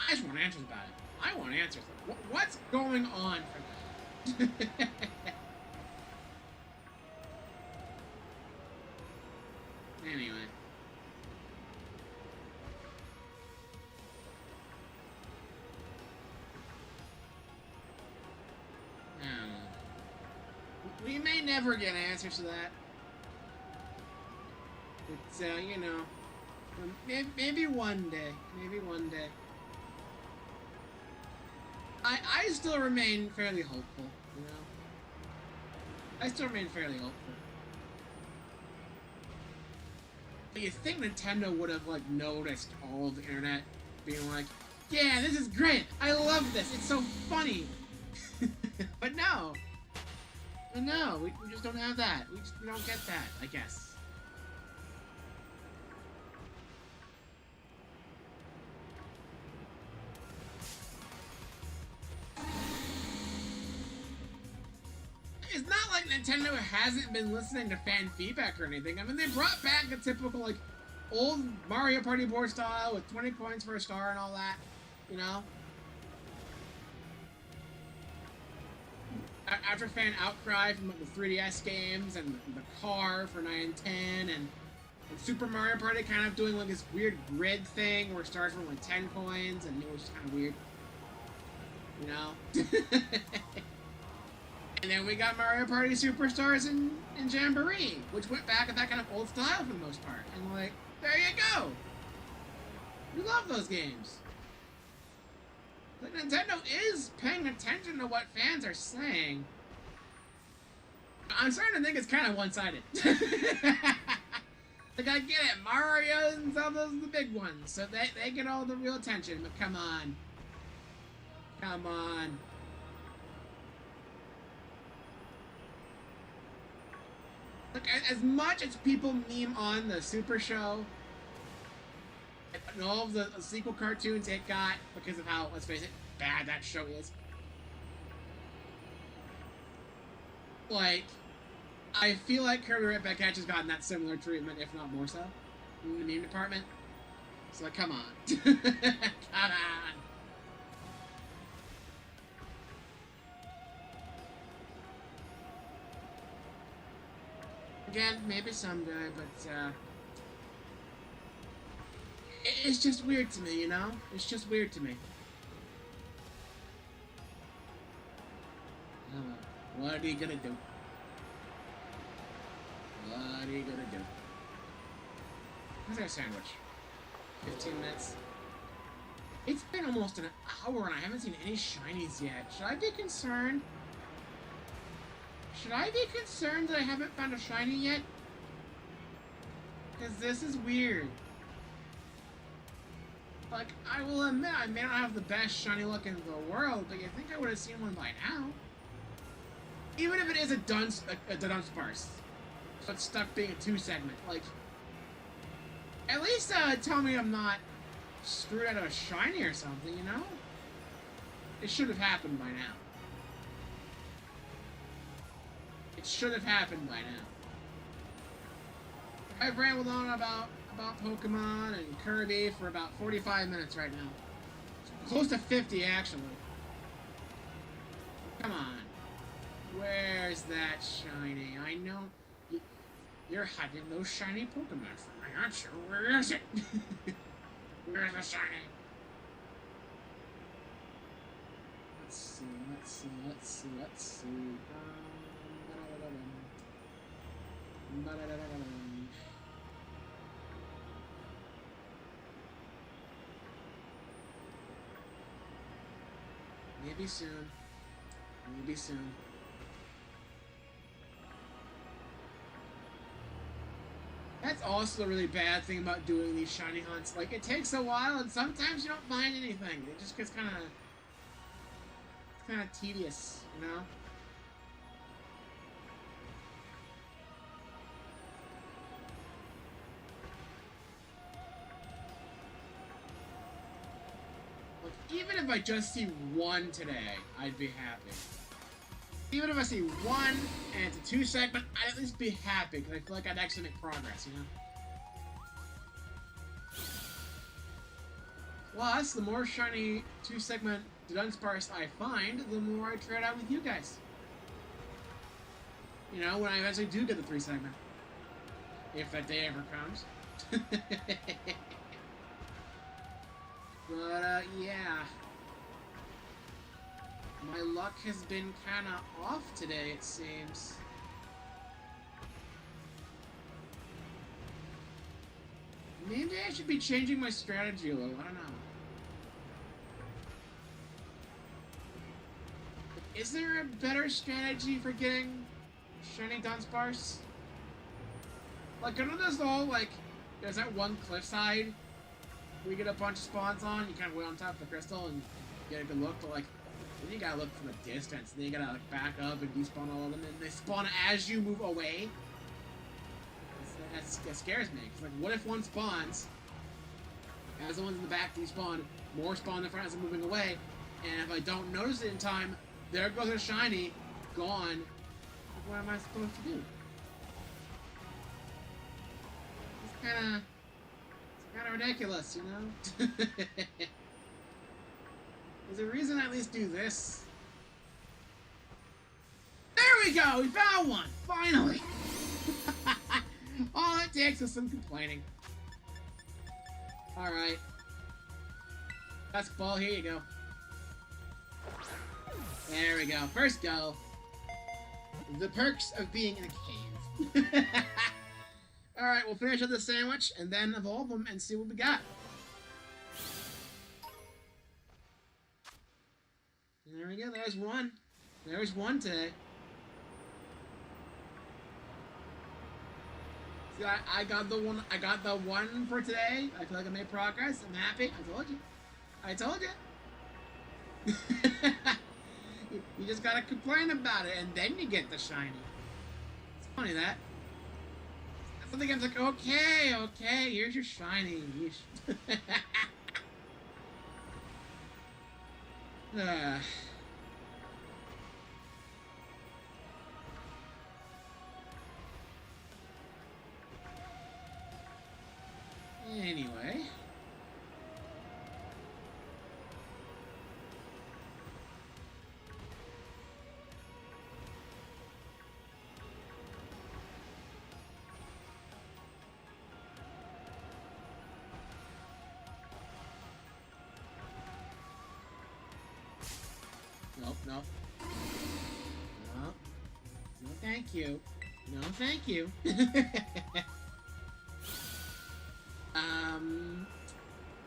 I just want answers about it. I want answers. What's going on for that? Anyway. We may never get answers to that. But, you know, maybe one day. Maybe one day. I still remain fairly hopeful, you know? I still remain fairly hopeful. But you think Nintendo would have, like, noticed all of the internet being like, yeah, this is great! I love this! It's so funny! But no! No, we just don't have that. We don't get that, I guess. Nintendo hasn't been listening to fan feedback or anything. I mean, they brought back the typical, like, old Mario Party board style with 20 points for a star and all that, you know? After fan outcry from the 3DS games and the car for 9 and 10 and Super Mario Party kind of doing like this weird grid thing where stars were like 10 coins and it was just kind of weird, you know? And then we got Mario Party Superstars and Jamboree, which went back at that kind of old style for the most part. And like, there you go. We love those games. Like, Nintendo is paying attention to what fans are saying. I'm starting to think it's kind of one-sided. Like, I get it, Mario and Zelda's the big ones, so they get all the real attention, but come on. Come on. Look, as much as people meme on the Super Show, and all of the sequel cartoons it got, because of how, let's face it, bad that show is. Like, I feel like Kirby Right Back At has gotten that similar treatment, if not more so, in the meme department. So, like, come on. Come on. Again, maybe someday, but, it's just weird to me, you know? It's just weird to me. What are you gonna do? What are you gonna do? Where's our sandwich? 15 minutes? It's been almost an hour and I haven't seen any shinies yet. Should I be concerned? Should I be concerned that I haven't found a shiny yet? Because this is weird. Like, I will admit, I may not have the best shiny look in the world, but you think I would have seen one by now. Even if it is a Dudunsparce. So it's stuck being a 2-segment. Like, at least tell me I'm not screwed out of a shiny or something, you know? It should have happened by now. It should have happened by now. I've rambled on about Pokemon and Kirby for about 45 minutes right now. Close to 50, actually. Come on. Where's that shiny? I know you're hiding those shiny Pokemon from me, aren't you? Where is it? Where's the shiny? Let's see, let's see, let's see, let's see. Maybe soon. Maybe soon. That's also a really bad thing about doing these shiny hunts. Like, it takes a while, and sometimes you don't find anything. It just gets kind of tedious, you know? Like, even if I just see one today, I'd be happy. Even if I see one and it's a 2-segment, I'd at least be happy because I feel like I'd actually make progress, you know? Plus, the more shiny 2-segment Dudunsparce I find, the more I try it out with you guys. You know, when I eventually do get the 3-segment. If that day ever comes. But, yeah. My luck has been kinda off today, it seems. Maybe I should be changing my strategy a little, I don't know. Is there a better strategy for getting shiny Dunsparce? Like, I know there's all, like, there's that one cliffside we get a bunch of spawns on, you kind of wait on top of the crystal and get a good look, but, like, then you gotta look from a distance, and then you gotta, like, back up and despawn all of them, and they spawn as you move away. That scares me, because, like, what if one spawns, as the ones in the back despawn, more spawn in the front as I'm moving away, and if I don't notice it in time, there goes a shiny, gone, What am I supposed to do? It's kind of ridiculous, you know? There's a reason I at least do this. There we go! We found one! Finally! All it takes is some complaining. Alright. Basketball, here you go. There we go. First go. The perks of being in a cave. Alright, we'll finish up the sandwich and then evolve them and see what we got. There we go, there's one. There's one today. See, I got the one for today. I feel like I made progress. I'm happy. I told you. You just gotta complain about it and then you get the shiny. It's funny that. Some of the game's like, okay, here's your shiny. Anyway. Nope. No, thank you. No, thank you.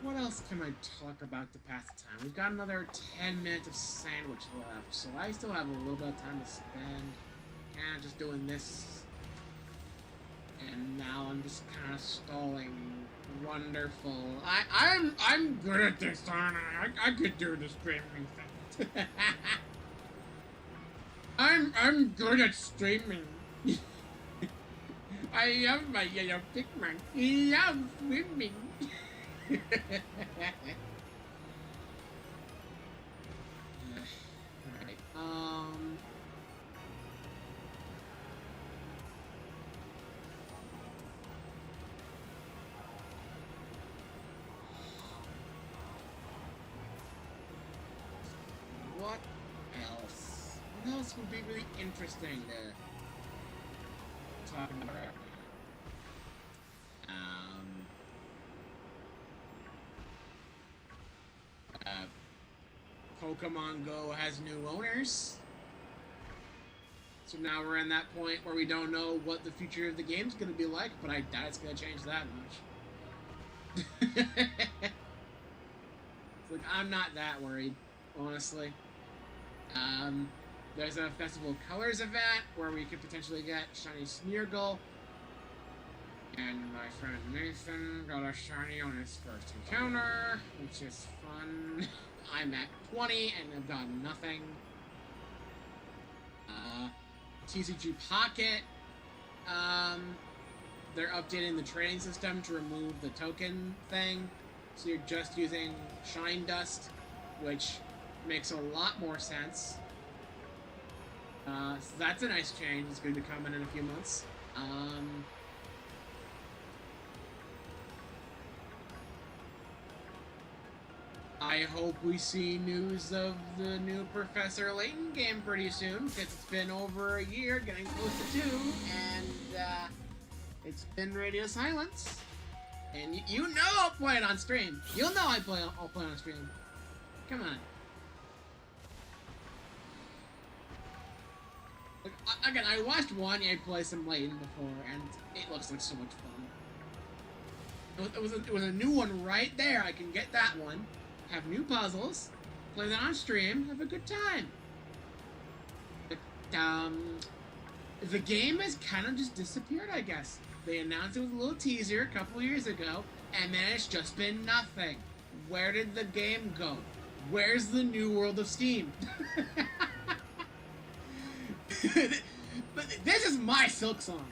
What else can I talk about to pass the time? We've got another 10 minutes of sandwich left, so I still have a little bit of time to spend. Kind of just doing this. And now I'm just kind of stalling. Wonderful. I'm good at this, aren't I? I could do the streaming thing. I'm good at streaming. I love my yellow Pikmin. He loves swimming. Alright, what else? What else would be really interesting to talk about? Pokemon Go has new owners. So now we're in that point where we don't know what the future of the game's going to be like, but I doubt it's going to change that much. It's like, I'm not that worried, honestly. There's a Festival of Colors event where we could potentially get Shiny Smeargle. And my friend Nathan got a shiny on his first encounter, which is fun. I'm at 20 and I've got nothing. TCG Pocket. They're updating the training system to remove the token thing. So you're just using Shine Dust, which makes a lot more sense. So that's a nice change. It's going to be coming in a few months. I hope we see news of the new Professor Layton game pretty soon, because it's been over a year, getting close to 2, and it's been radio silence. And you know I'll play it on stream. You'll know I'll play it on stream. Come on. Like, again, I watched Wanye play some Layton before, and it looks like so much fun. It was a new one right there. I can get that one. Have new puzzles, play that on stream, have a good time. But, the game has kind of just disappeared, I guess. They announced it with a little teaser a couple years ago, and then it's just been nothing. Where did the game go? Where's the new world of Steam? But this is my Silk Song.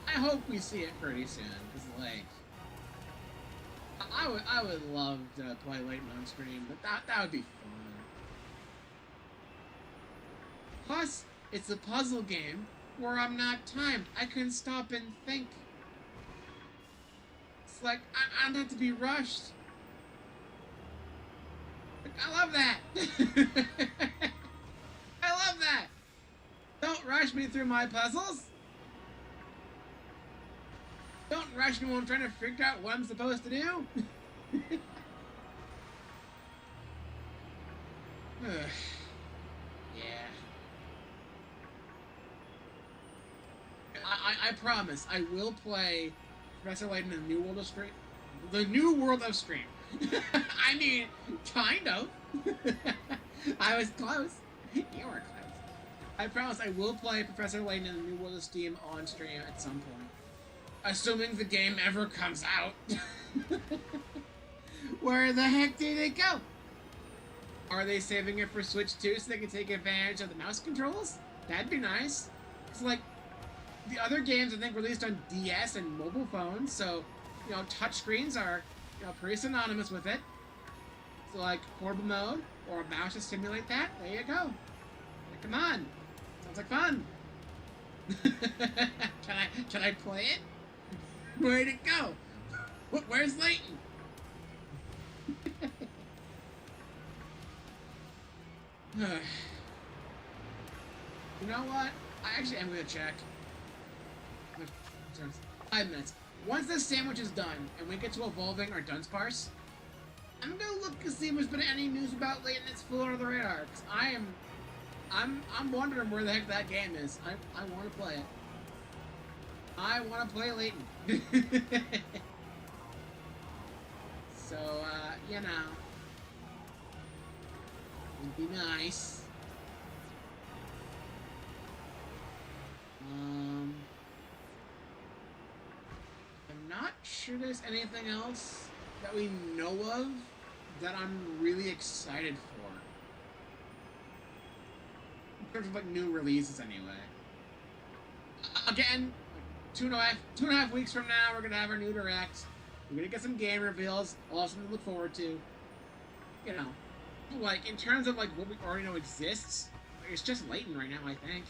I hope we see it pretty soon, because, like, I would love to play Layton on screen, but that would be fun. Plus, it's a puzzle game where I'm not timed. I can stop and think. It's like, I don't have to be rushed. Like, I love that. I love that. Don't rush me through my puzzles. Don't rush me when I'm trying to figure out what I'm supposed to do. Yeah. I promise I will play Professor Layton in the New World of Scream. The New World of Scream. I mean, kind of. I was close. You were close. I promise I will play Professor Layton in the New World of Steam on stream at some point. Assuming the game ever comes out. Where the heck did it go? Are they saving it for Switch 2 so they can take advantage of the mouse controls? That'd be nice. It's like, the other games I think released on DS and mobile phones, so, you know, touchscreens are, you know, pretty synonymous with it. So, like, portable mode or a mouse to simulate that, there you go. Like, come on. Sounds like fun. Can I play it? Where'd it go? Where's Layton? You know what? I actually am gonna check. 5 minutes. Once this sandwich is done and we get to evolving our Dudunsparce, I'm gonna look to see if there's been any news about Layton that's full under the radar. Cause I'm wondering where the heck that game is. I want to play it. I want to play Layton. So you know, it'd be nice. I'm not sure there's anything else that we know of that I'm really excited for. In terms of like new releases anyway. Again, like 2.5 weeks from now we're gonna have our new direct. We're gonna get some game reveals, all something to look forward to. You know. Like in terms of like what we already know exists, it's just Layton right now, I think.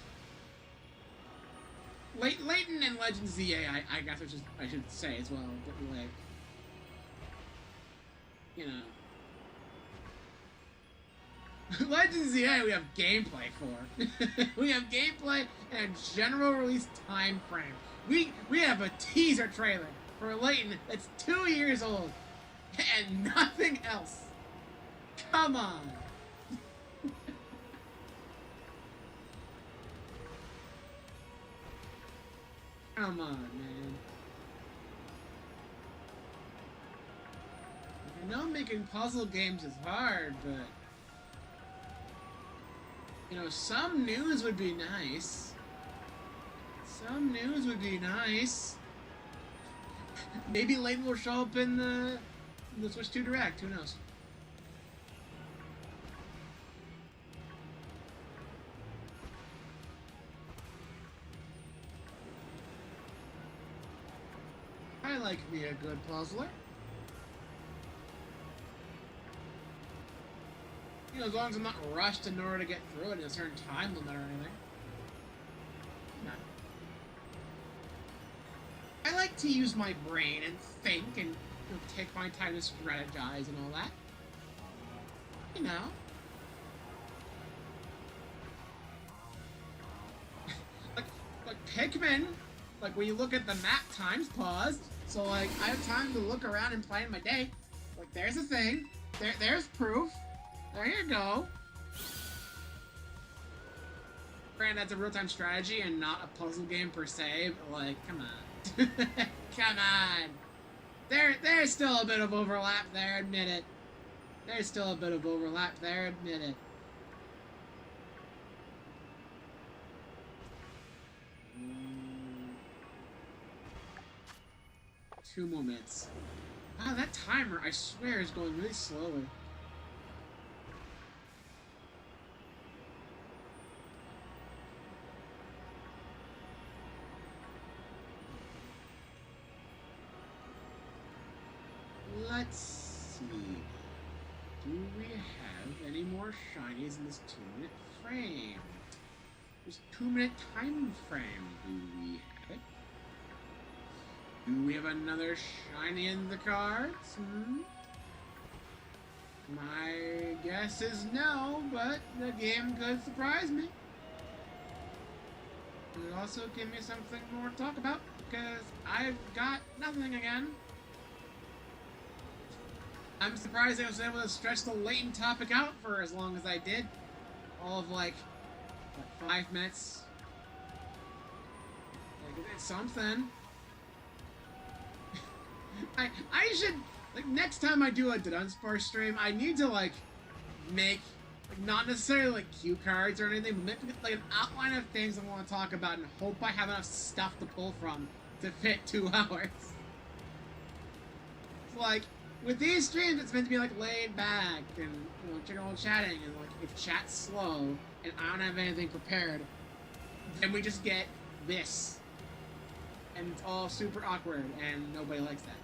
Layton and Legends ZA, I guess I should say as well, but like, you know, Legends ZA we have gameplay for. We have gameplay and a general release time frame. We have a teaser trailer for Layton that's 2 years old and nothing else. Come on. Come on, man. I know making puzzle games is hard, but you know, some news would be nice. Some news would be nice. Maybe Layton will show up in the Switch 2 Direct, who knows? I like me a good puzzler. You know, as long as I'm not rushed in order to get through it in a certain time limit or anything. No. I like to use my brain and think and, you know, take my time to strategize and all that. You know. like Pikmin, like when you look at the map, time's paused. So like I have time to look around and plan my day. Like there's a thing. There's proof. There you go. Granted, that's a real-time strategy and not a puzzle game per se, but like, come on. Come on. There's still a bit of overlap there, admit it. There's still a bit of overlap there, admit it. Two more minutes. Wow, that timer, I swear, is going really slowly. let's see. Do we have any more shinies in this 2-minute frame? This 2-minute time frame, do we have it? Do we have another shiny in the cards? My guess is no, but the game could surprise me. It'll also give me something more to talk about, because I've got nothing again. I'm surprised I was able to stretch the latent topic out for as long as I did. All of, like, 5 minutes. Like, it's something. I should, like, next time I do a Dudunsparce stream, I need to, like, make, like, not necessarily, like, cue cards or anything, but make, like, an outline of things I want to talk about and hope I have enough stuff to pull from to fit 2 hours. It's like, with these streams, it's meant to be, like, laid back and, you know, general chatting, and, like, if chat's slow and I don't have anything prepared, then we just get this. And it's all super awkward, and nobody likes that.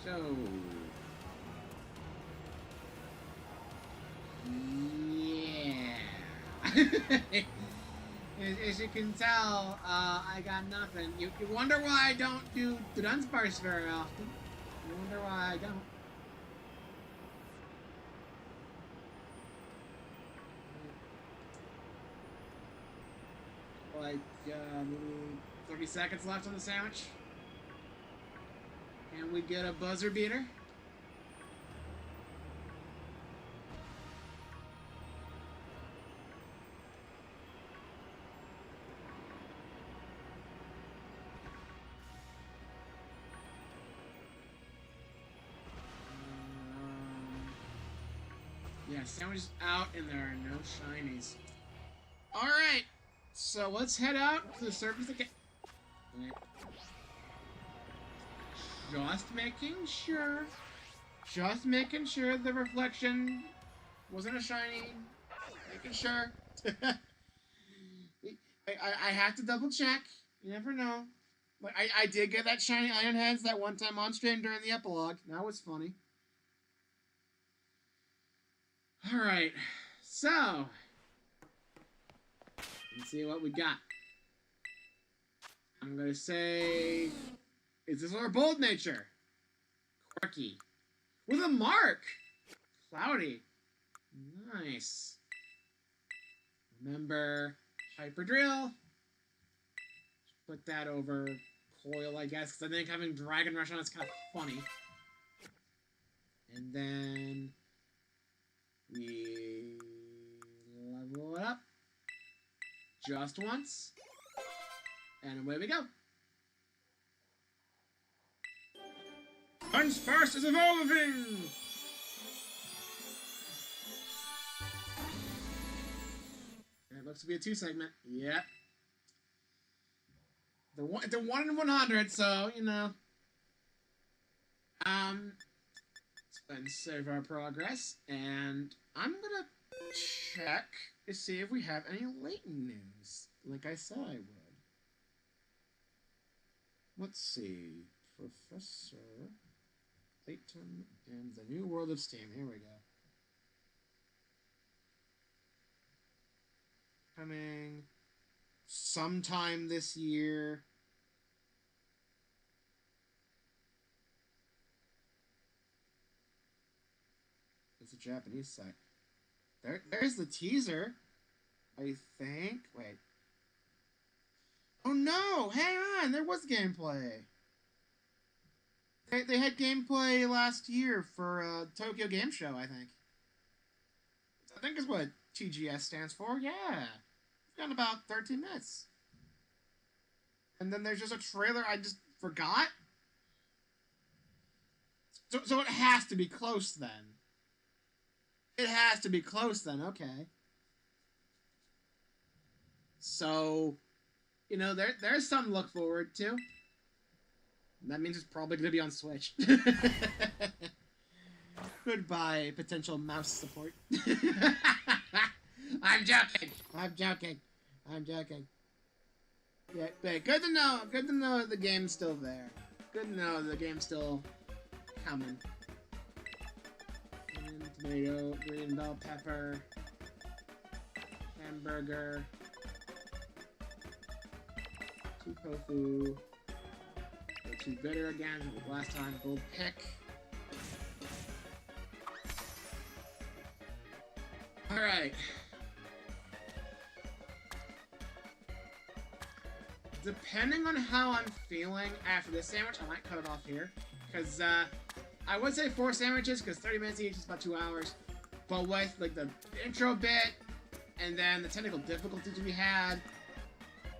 So... yeah. As you can tell, I got nothing. You wonder why I don't do Dudunsparce very often. You wonder why I don't. Like, maybe 30 seconds left on the sandwich. And we get a buzzer beater. Yeah, sandwich is out and there are no shinies. Alright, so let's head out to the surface again. Just making sure. Just making sure the reflection wasn't a shiny. Making sure. I have to double check. You never know. But I did get that shiny Iron Heads that one time on stream during the epilogue. That was funny. Alright, so let's see what we got. I'm gonna say, is this our bold nature? Quirky. With a mark! Cloudy. Nice. Remember, Hyper Drill. Put that over Coil, I guess, because I think having Dragon Rush on it's kind of funny. And then we level it up just once, and away we go. Dudunsparce is evolving! It looks to be a 2 segment. Yep. The 1 in 100, so, you know. Let's save our progress, and I'm gonna check to see if we have any latent news, like I said I would. Let's see. Professor Layton and the New World of Steam. Here we go. Coming sometime this year. It's a Japanese site. There's the teaser, I think. Wait. Oh no! Hang on! There was gameplay. They had gameplay last year for Tokyo Game Show, I think. I think is what TGS stands for. Yeah. It's got about 13 minutes. And then there's just a trailer I just forgot. So it has to be close then. It has to be close then, okay. So, you know, there's something to look forward to. That means it's probably going to be on Switch. Goodbye, potential mouse support. I'm joking. I'm joking. I'm joking. Yeah, but good to know. Good to know the game's still there. Good to know the game's still coming. Onion, tomato, green bell pepper, hamburger, 2 tofu, go 2 bitter again, like last time, gold pick. Alright. Depending on how I'm feeling after this sandwich, I might cut it off here. Because, I would say 4 sandwiches, because 30 minutes each is about 2 hours. But with, like, the intro bit, and then the technical difficulties we had,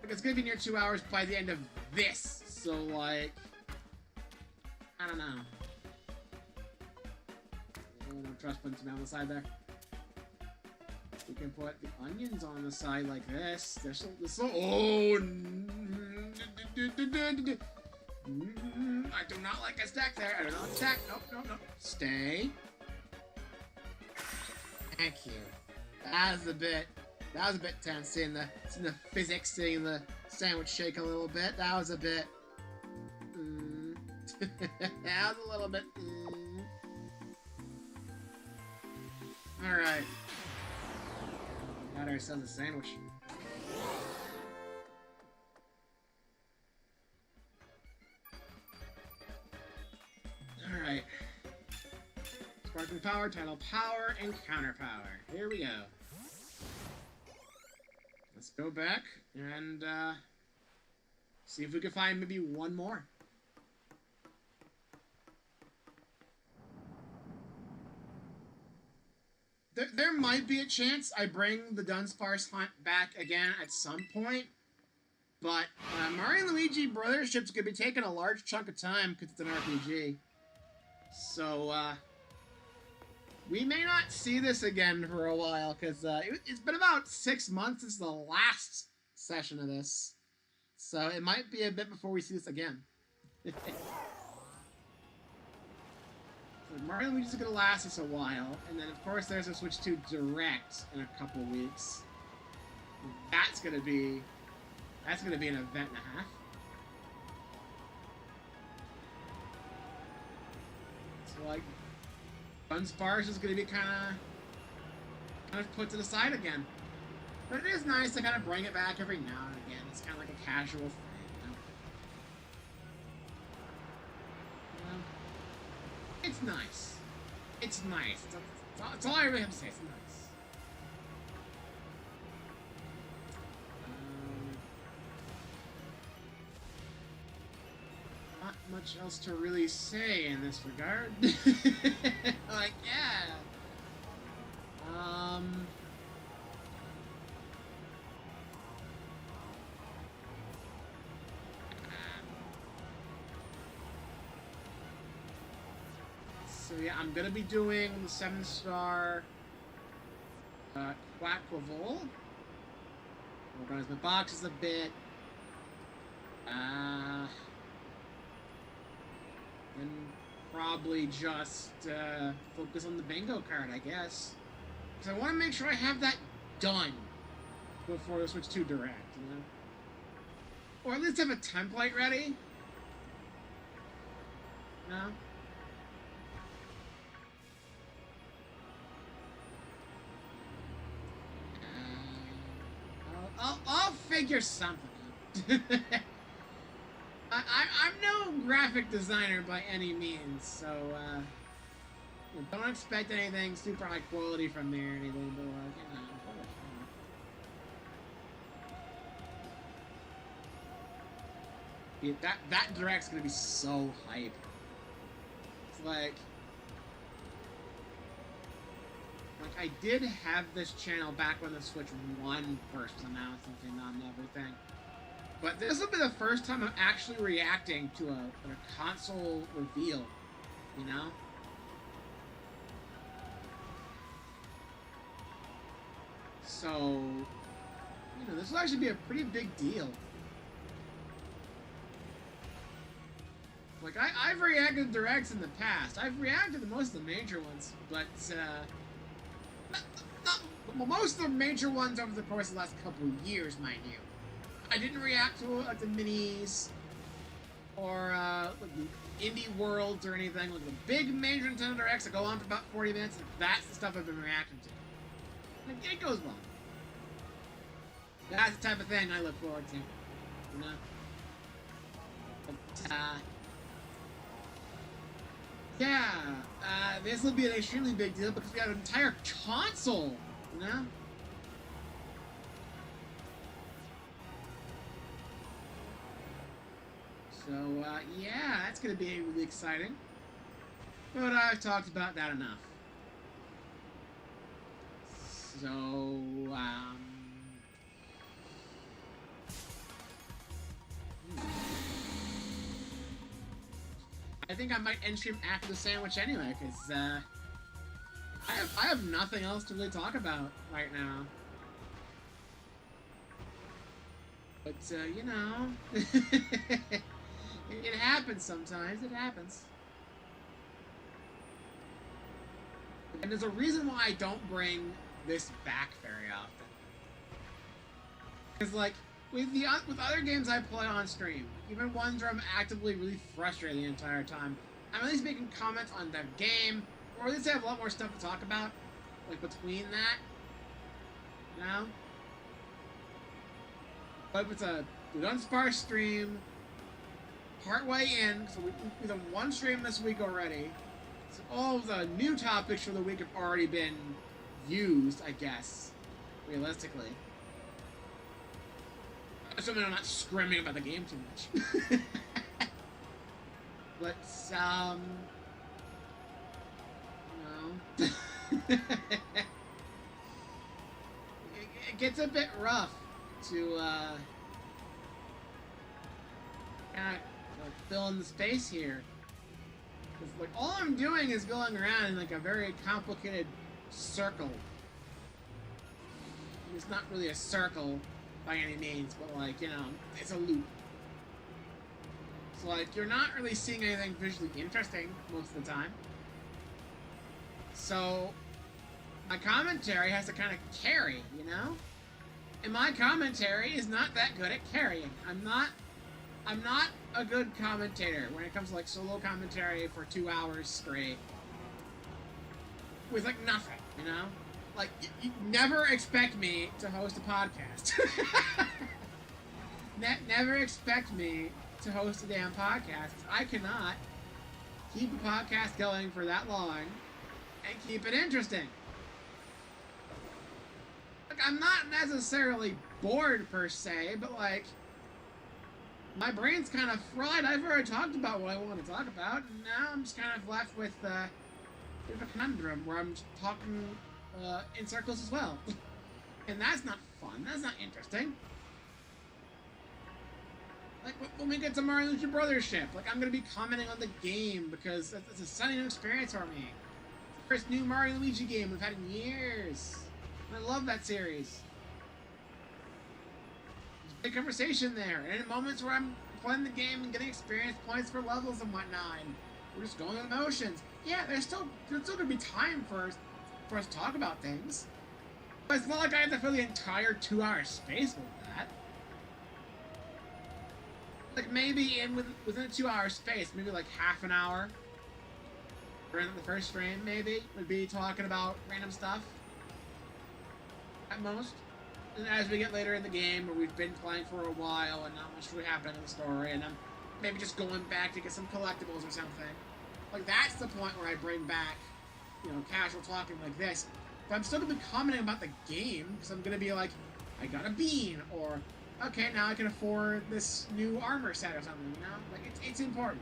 like, it's gonna be near 2 hours by the end of this. So, like, I don't know. No trust putting some on the side there. We can put the onions on the side like this. They're so oh, I do not like a stack there. I do not stack. Nope, nope, nope. Stay. Thank you. That was a bit tense. Seeing the physics, seeing the sandwich shake a little bit. That was a bit. That was a little bit. All right. Got ourselves a sandwich. Alright. Sparkling power, tidal power, and counter power. Here we go. Let's go back and see if we can find maybe one more. There might be a chance I bring the Dudunsparce hunt back again at some point, but Mario and Luigi Brothership's gonna be taking a large chunk of time because it's an RPG. So, we may not see this again for a while, because it's been about 6 months since the last session of this. So it might be a bit before we see this again. Mario and Luigi's gonna last us a while, and then of course there's a Switch 2 Direct in a couple weeks. That's gonna be an event and a half. So like, Dudunsparce is gonna be kind of put to the side again. But it is nice to kind of bring it back every now and again. It's kind of like a casual thing. It's nice. It's nice. It's all I really have to say. It's nice. Not much else to really say in this regard. Like, yeah. So yeah, I'm gonna be doing the 7-star Quacklevolt. Organize my boxes a bit. And probably just focus on the bingo card, I guess. Because I want to make sure I have that done before the Switch 2 Direct, you know? Or at least have a template ready. No? I'll figure something out. I'm no graphic designer by any means, so don't expect anything super high quality from me or anything, but yeah, that Direct's gonna be so hype. It's like I did have this channel back when the Switch 1 first was announced and everything. But this will be the first time I'm actually reacting to a console reveal, you know? So, you know, this will actually be a pretty big deal. Like, I've reacted to Directs in the past. I've reacted to most of the major ones, but, most of the major ones over the course of the last couple of years, mind you. I didn't react to like the minis or like the indie worlds or anything. Like the big major Nintendo Directs that go on for about 40 minutes. Like, that's the stuff I've been reacting to. Like, it goes well. That's the type of thing I look forward to. You know? But, yeah, this will be an extremely big deal because we got an entire console, you know? So, yeah, that's going to be really exciting. But I've talked about that enough. So, I think I might end stream after the sandwich anyway, because, I have nothing else to really talk about right now. But, you know, it happens sometimes, it happens. And there's a reason why I don't bring this back very often. Because, like, with other games I play on stream, even ones where I'm actively really frustrated the entire time, I'm at least making comments on the game, or at least I have a lot more stuff to talk about, like, between that, you know? But if it's a Dudunsparce stream, partway in, so we've done one stream this week already, so all of the new topics for the week have already been used, I guess, realistically. Assuming I'm not screaming about the game too much. But, you know, it gets a bit rough to, kind of fill in the space here. Because, like, all I'm doing is going around in, like, a very complicated circle. It's not really a circle by any means, but, like, you know, it's a loop. So, like, you're not really seeing anything visually interesting most of the time. So, my commentary has to kind of carry, you know? And my commentary is not that good at carrying. I'm not a good commentator when it comes to, like, solo commentary for 2 hours straight. With, like, nothing, you know? Like, you never expect me to host a podcast. Never expect me to host a damn podcast. I cannot keep a podcast going for that long and keep it interesting. Like, I'm not necessarily bored per se, but, like, my brain's kind of fried. I've already talked about what I want to talk about, and now I'm just kind of left with a conundrum where I'm just talking in circles as well. And that's not fun. That's not interesting. Like, when we get to Mario Luigi Brothers ship, like, I'm going to be commenting on the game because it's a stunning new experience for me. It's the first new Mario Luigi game we've had in years. And I love that series. There's a big conversation there. And in moments where I'm playing the game and getting experience points for levels and whatnot, and we're just going through the motions. Yeah, there's still going to be time for us to talk about things. But it's not like I have to fill the entire 2-hour space with that. Like, maybe within a 2-hour space, maybe like half an hour during the first stream, maybe, would be talking about random stuff. At most. And as we get later in the game, where we've been playing for a while and not much really happening in the story, and I'm maybe just going back to get some collectibles or something. Like, that's the point where I bring back, you know, casual talking like this. But I'm still going to be commenting about the game, because I'm going to be like, I got a bean, or, okay, now I can afford this new armor set or something, you know? Like, it's important.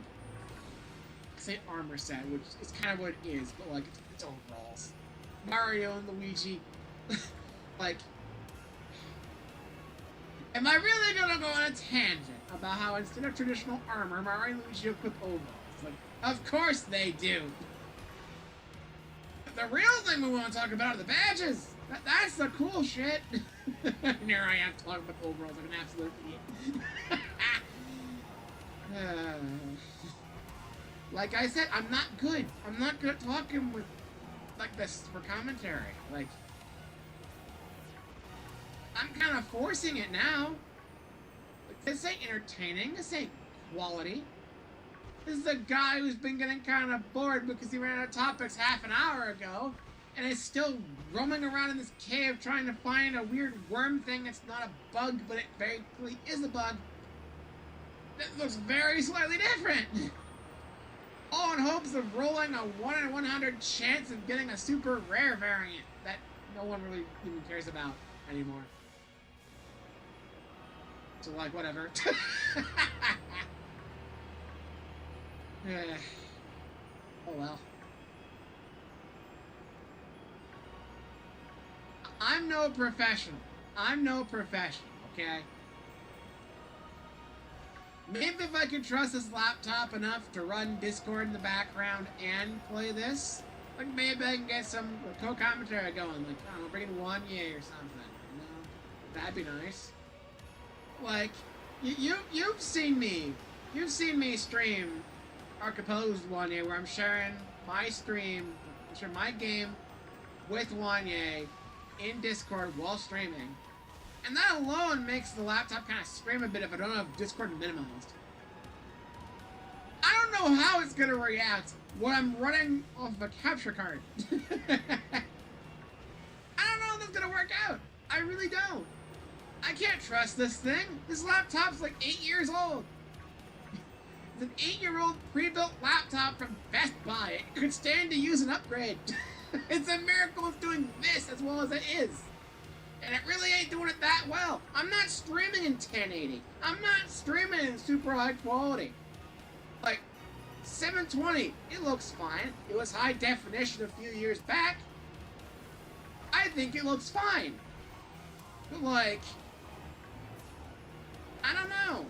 I say armor set, which is kind of what it is, but, like, it's overalls. Mario and Luigi, like, am I really going to go on a tangent about how instead of traditional armor, Mario and Luigi equip overalls? Like, of course they do. The real thing we want to talk about are the badges. That's the cool shit. And here I am talking about overalls like an absolute idiot. Like I said, I'm not good. I'm not good at talking with like this for commentary. Like, I'm kind of forcing it now. This ain't entertaining. This ain't quality. This is a guy who's been getting kind of bored because he ran out of topics half an hour ago, and is still roaming around in this cave trying to find a weird worm thing that's not a bug, but it very clearly is a bug. That looks very slightly different. All in hopes of rolling a 1 in 100 chance of getting a super rare variant that no one really even cares about anymore. So, like, whatever. Oh well. I'm no professional. Okay? Maybe if I could trust this laptop enough to run Discord in the background and play this, like maybe I can get some co-commentary going, like, I don't know, bring in Wanye or something, you know? That'd be nice. Like, you've seen me stream Archipelago's Wanye, where I'm sharing my my game with Wanye in Discord while streaming. And that alone makes the laptop kind of scream a bit if I don't have Discord minimized. I don't know how it's gonna react when I'm running off of a capture card. I don't know if that's gonna work out. I really don't. I can't trust this thing. This laptop's like 8 years old. It's an 8-year-old pre-built laptop from Best Buy. It could stand to use an upgrade. It's a miracle it's doing this as well as it is. And it really ain't doing it that well. I'm not streaming in 1080. I'm not streaming in super high quality. Like, 720, it looks fine. It was high definition a few years back. I think it looks fine. But like, I don't know.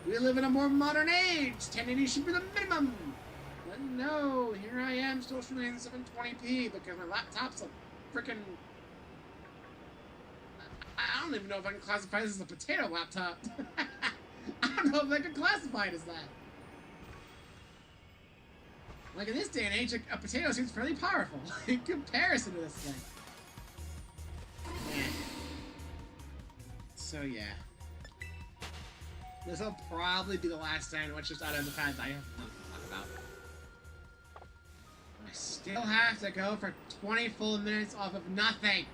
We live in a more modern age. 1080 should be the minimum. But no, here I am still streaming in 720p because my laptop's a freaking... I don't even know if I can classify this as a potato laptop. I don't know if I can classify it as that. Like in this day and age, a potato seems fairly powerful in comparison to this thing. Man. So yeah. This will probably be the last sandwich just out of the fact I have nothing to talk about. I still have to go for 20 full minutes off of nothing.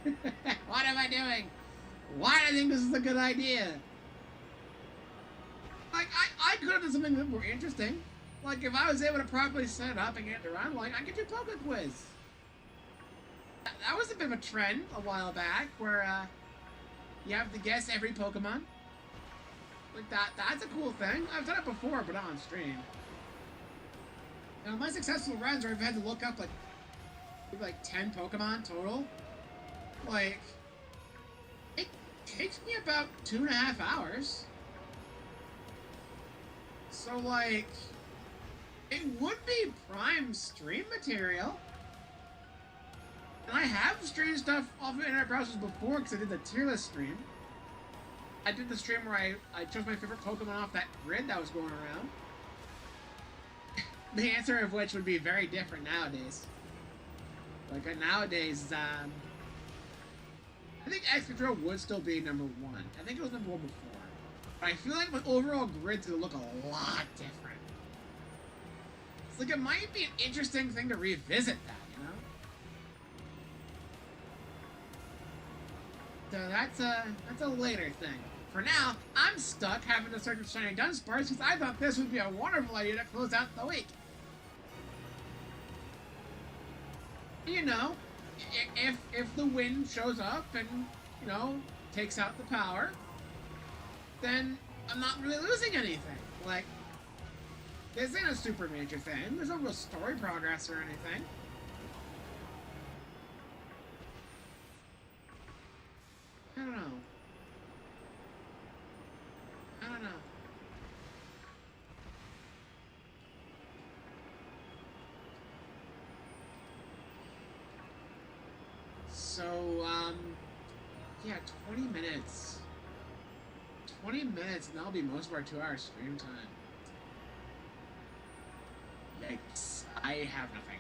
What am I doing? Why do I think this is a good idea? Like, I could have done something a bit more interesting. Like, if I was able to properly set it up and get it around, like, I could do Poke Quiz. That was a bit of a trend a while back, where, you have to guess every Pokemon. Like, that's a cool thing. I've done it before, but not on stream. Now, my successful runs where I've had to look up, like 10 Pokemon total, like, it takes me about 2.5 hours. So, like, it would be prime stream material. And I have streamed stuff off of internet browsers before because I did the tier list stream. I did the stream where I chose my favorite Pokemon off that grid that was going around. The answer of which would be very different nowadays. Like, nowadays, I think Excadrill would still be #1. I think it was #1 before. But I feel like my overall grid's gonna look a lot different. It's like, it might be an interesting thing to revisit that, you know? So that's a later thing. For now, I'm stuck having to search for shiny Dudunsparce because I thought this would be a wonderful idea to close out the week. You know, if the wind shows up and, you know, takes out the power, then I'm not really losing anything. Like, this ain't a super major thing. There's no real story progress or anything. I don't know. So, yeah, 20 minutes. 20 minutes, and that'll be most of our 2-hour stream time. Yikes. I have nothing.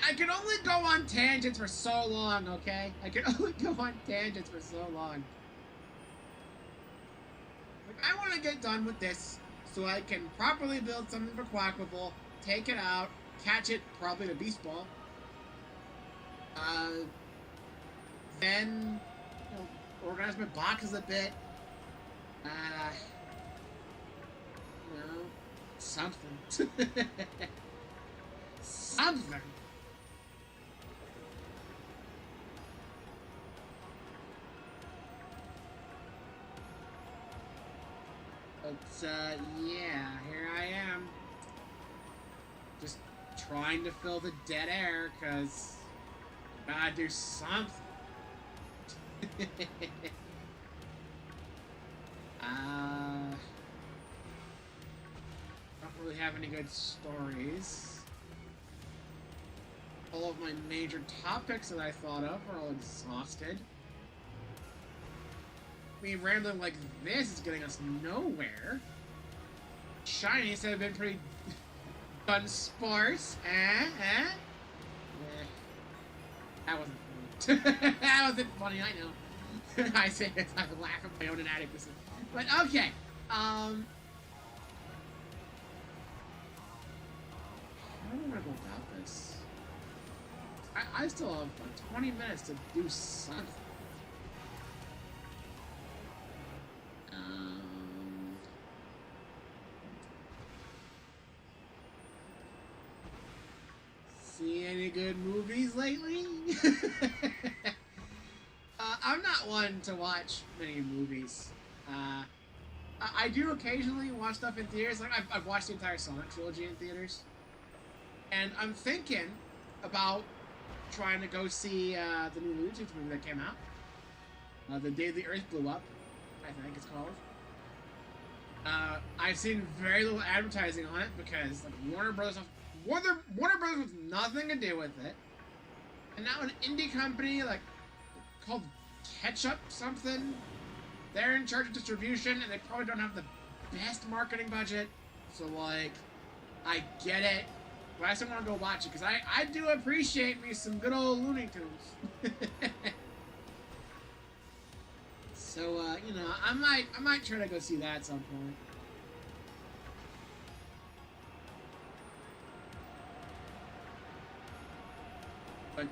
I can only go on tangents for so long, okay? I can only go on tangents for so long. Like, I want to get done with this so I can properly build something for Quackable, take it out, catch it, probably the Beast Ball. Then, you know, organize my boxes a bit. You know, something. Something. But, yeah, here I am. Just trying to fill the dead air, because I gotta do something. Don't really have any good stories. All of my major topics that I thought of are all exhausted. I mean, rambling like this is getting us nowhere. Shinies have been pretty Dudunsparce. That wasn't funny. That wasn't funny, I know. I say it, I laugh at my own inadequacy. But okay. How do I want to go about this? I still have like 20 minutes to do something. See any good movies lately? I'm not one to watch many movies. I do occasionally watch stuff in theaters. Like I've watched the entire Sonic trilogy in theaters, and I'm thinking about trying to go see the new Looney Tunes movie that came out. The Day the Earth Blew Up, I think it's called. I've seen very little advertising on it because like Warner Brothers was nothing to do with it, and now an indie company like called Ketchup something. They're in charge of distribution, and they probably don't have the best marketing budget. So like, I get it, but I still want to go watch it because I do appreciate me some good old Looney Tunes. So you know, I might try to go see that at some point. But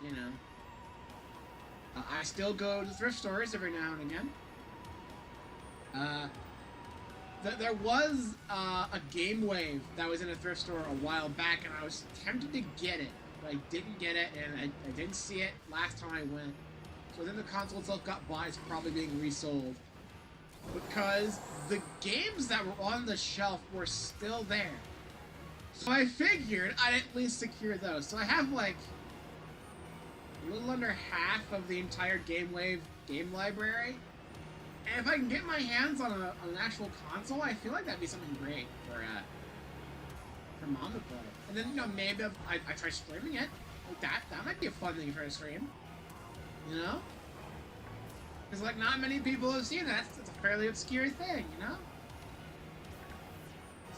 you know, I still go to thrift stores every now and again. There was a Game Wave that was in a thrift store a while back, and I was tempted to get it, but I didn't get it, and I didn't see it last time I went. So then the console itself got bought. It's probably being resold because the games that were on the shelf were still there. So I figured I'd at least secure those. So I have like a little under half of the entire Game Wave game library. And if I can get my hands on an actual console, I feel like that'd be something great for Mom to play. And then, you know, maybe I try streaming it. Like that might be a fun thing to try to stream. You know? Because, like, not many people have seen that. It's a fairly obscure thing, you know?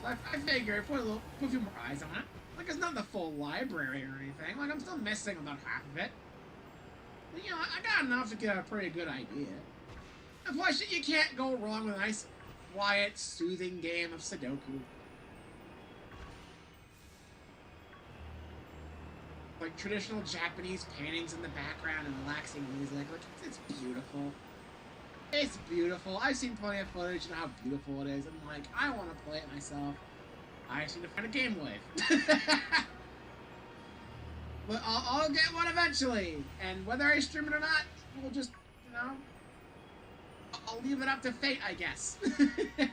So I figured, put a few more eyes on it. Like, it's not the full library or anything. Like, I'm still missing about half of it. But, you know, I got enough to get a pretty good idea. And plus, you can't go wrong with a nice, quiet, soothing game of Sudoku. Like traditional Japanese paintings in the background and relaxing music. Like, it's beautiful. It's beautiful. I've seen plenty of footage and how beautiful it is. And like, I want to play it myself. I just need to find a Game Wave. But I'll get one eventually. And whether I stream it or not, we'll just, you know, I'll leave it up to fate, I guess. And,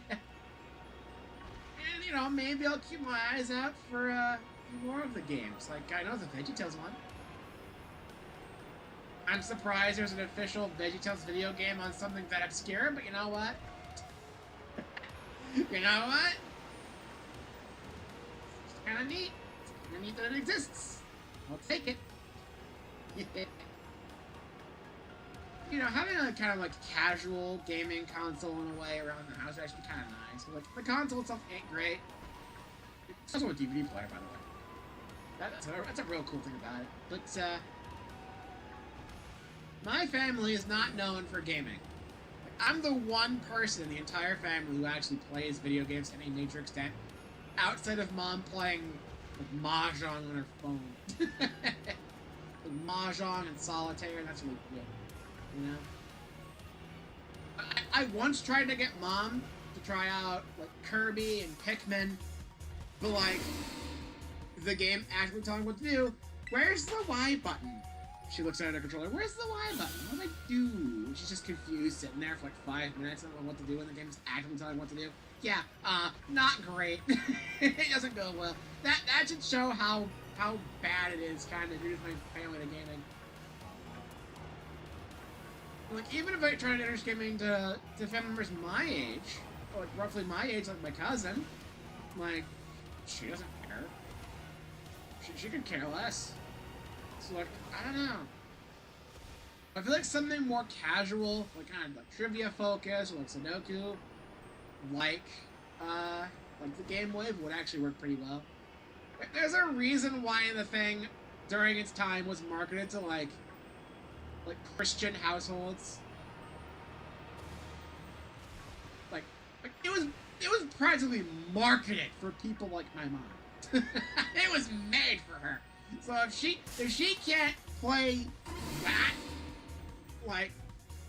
you know, maybe I'll keep my eyes out for, more of the games. Like, I know the VeggieTales one. I'm surprised there's an official VeggieTales video game on something that obscure, but you know what? You know what? It's kinda neat. It's kinda neat that it exists. I'll take it. You know, having a kind of like casual gaming console in a way around the house would actually be kind of nice. But like, the console itself ain't great. It's also a DVD player, by the way. That's a real cool thing about it. But my family is not known for gaming. I'm the one person in the entire family who actually plays video games to any major extent, outside of mom playing like mahjong on her phone. Like mahjong and solitaire, that's really good. You know? I once tried to get mom to try out like Kirby and Pikmin, but like the game actually telling what to do. Where's the Y button? She looks at her controller. Where's the Y button? What do I do? She's just confused, sitting there for like 5 minutes. I don't know what to do, and the game's actually telling what to do. Yeah, not great. It doesn't go well. That should show how bad it is, kind of, introduce my family to gaming. Like, even if I try to introduce gaming to family members my age, or like roughly my age, like my cousin, like, she doesn't care. She could care less. So, like, I don't know. I feel like something more casual, like kind of like trivia focus, or like Sudoku, like the Game Wave would actually work pretty well. There's a reason why the thing during its time was marketed to like Christian households. Like it was practically marketed for people like my mom. It was made for her. So if she can't play that, like,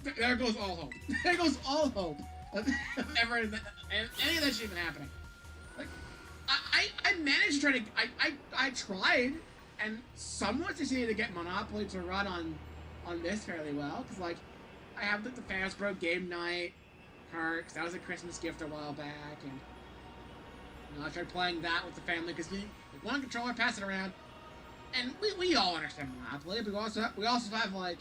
there goes all hope. There goes all hope of ever any of that shit even happening. Like, I managed to try to I tried and somewhat succeeded to get Monopoly to run on this fairly well, because like I have the Hasbro game night card, because that was a Christmas gift a while back, and you know, I tried playing that with the family because we one controller, pass it around. And we all understand Monopoly, but we also have like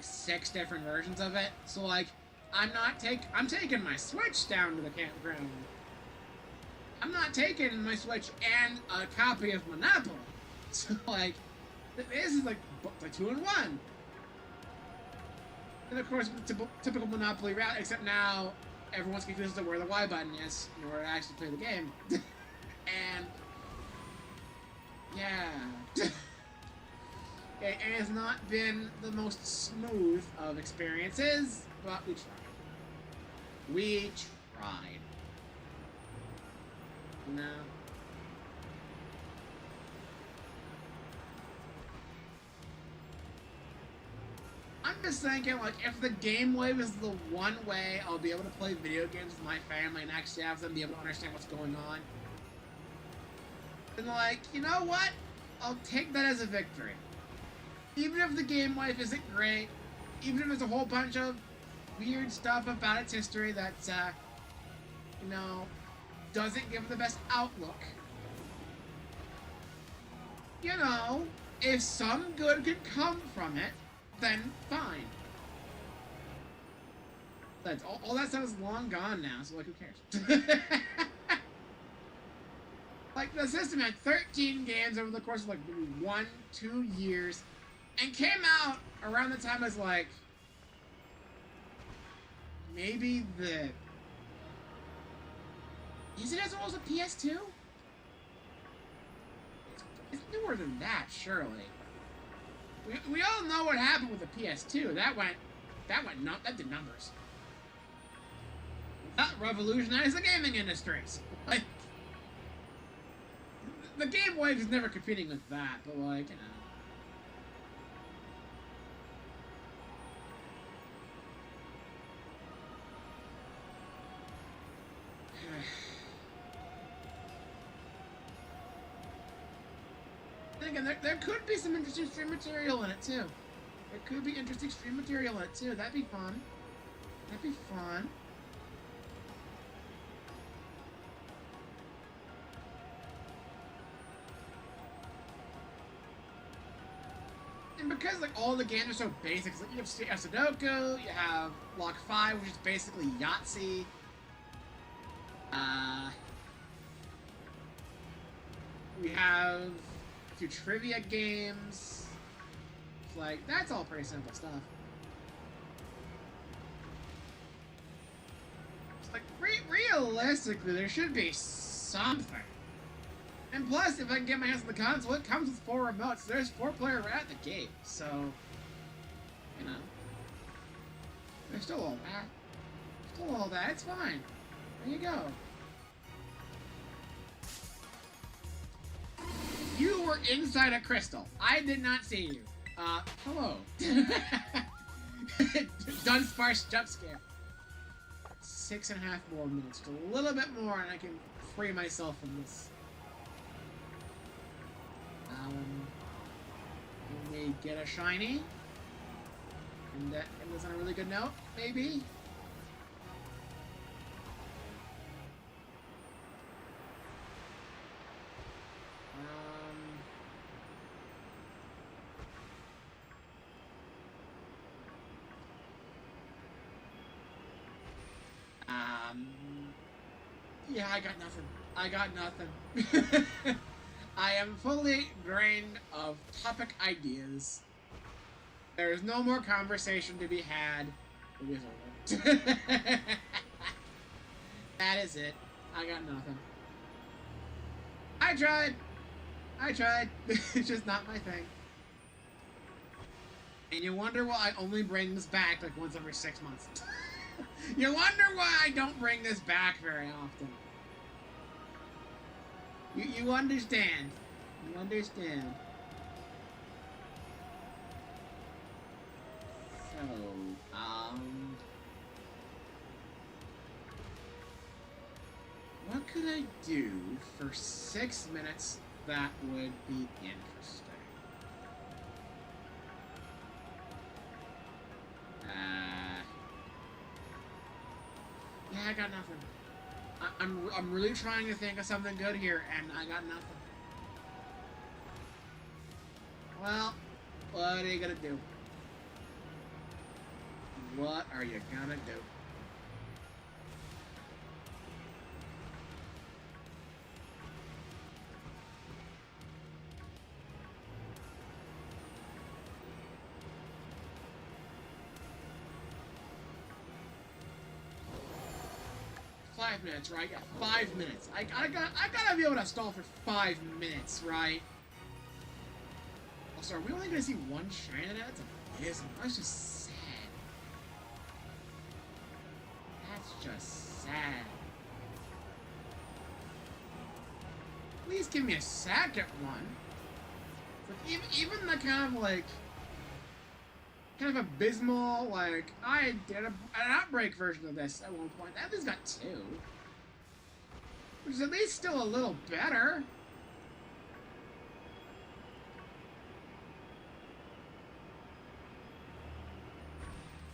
6 different versions of it. So like I'm taking my Switch down to the campground. I'm not taking my Switch and a copy of Monopoly. So like this is like 2-in-1. And of course typical Monopoly route, except now everyone's confused as to where the Y button is in order to actually play the game. And yeah. It has not been the most smooth of experiences, but we tried. We tried. No. I'm just thinking, like, if the Game Wave is the one way I'll be able to play video games with my family and actually have them be able to understand what's going on, and like, you know what? I'll take that as a victory. Even if the Game Wave isn't great, even if there's a whole bunch of weird stuff about its history that, you know, doesn't give the best outlook. You know, if some good could come from it, then fine. That's all that stuff is long gone now, so like, who cares? Like, the system had 13 games over the course of, like, 1-2 years, and came out around the time as, like, maybe the... Is it as old as a PS2? It's newer than that, surely. We all know what happened with the PS2. That did numbers. That revolutionized the gaming industry. Like, the Game Wave is never competing with that, but like, you know. Again, there could be some interesting stream material in it too. There could be interesting stream material in it too. That'd be fun. That'd be fun. And because like all the games are so basic, like, you have Sudoku, you have Block 5, which is basically Yahtzee. We have a few trivia games. It's like, that's all pretty simple stuff. It's like, realistically, there should be something. And plus, if I can get my hands on the console, it comes with 4 remotes. There's 4-player right at the gate, so, you know, there's still all that. Still all that. It's fine. There you go. You were inside a crystal. I did not see you. Hello. Dudunsparce jump scare. 6.5 more minutes. Just a little bit more, and I can free myself from this. Can we get a shiny? And that ends on a really good note, maybe? Yeah, I got nothing. I got nothing. I am fully drained of topic ideas. There is no more conversation to be had. It is over. That is it. I got nothing. I tried. I tried. It's just not my thing. And you wonder why I only bring this back like once every 6 months. You wonder why I don't bring this back very often. You understand. You understand. So, what could I do for 6 minutes that would be interesting? Yeah, I got nothing. I'm really trying to think of something good here, and I got nothing. Well, what are you gonna do? What are you gonna do? Five minutes, right? Yeah, 5 minutes. I gotta be able to stall for 5 minutes, right? Also, are we only gonna see one shine of that? That's abysmal. That's just sad. That's just sad. Please give me a second one. Like, even the kind of like kind of abysmal, like, I did an Outbreak version of this at one point. That thing's got 2. Which is at least still a little better.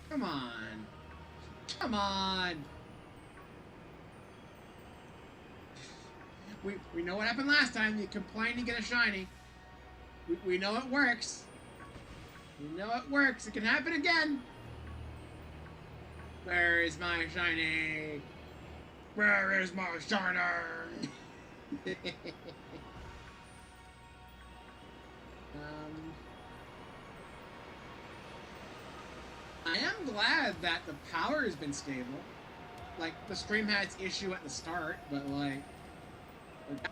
Come on. Come on. We know what happened last time. You complain, you get a shiny. We know it works. We know it works. It can happen again. Where is my shiny? Where is my shiny? I am glad that the power has been stable. Like, the stream had its issue at the start, but like,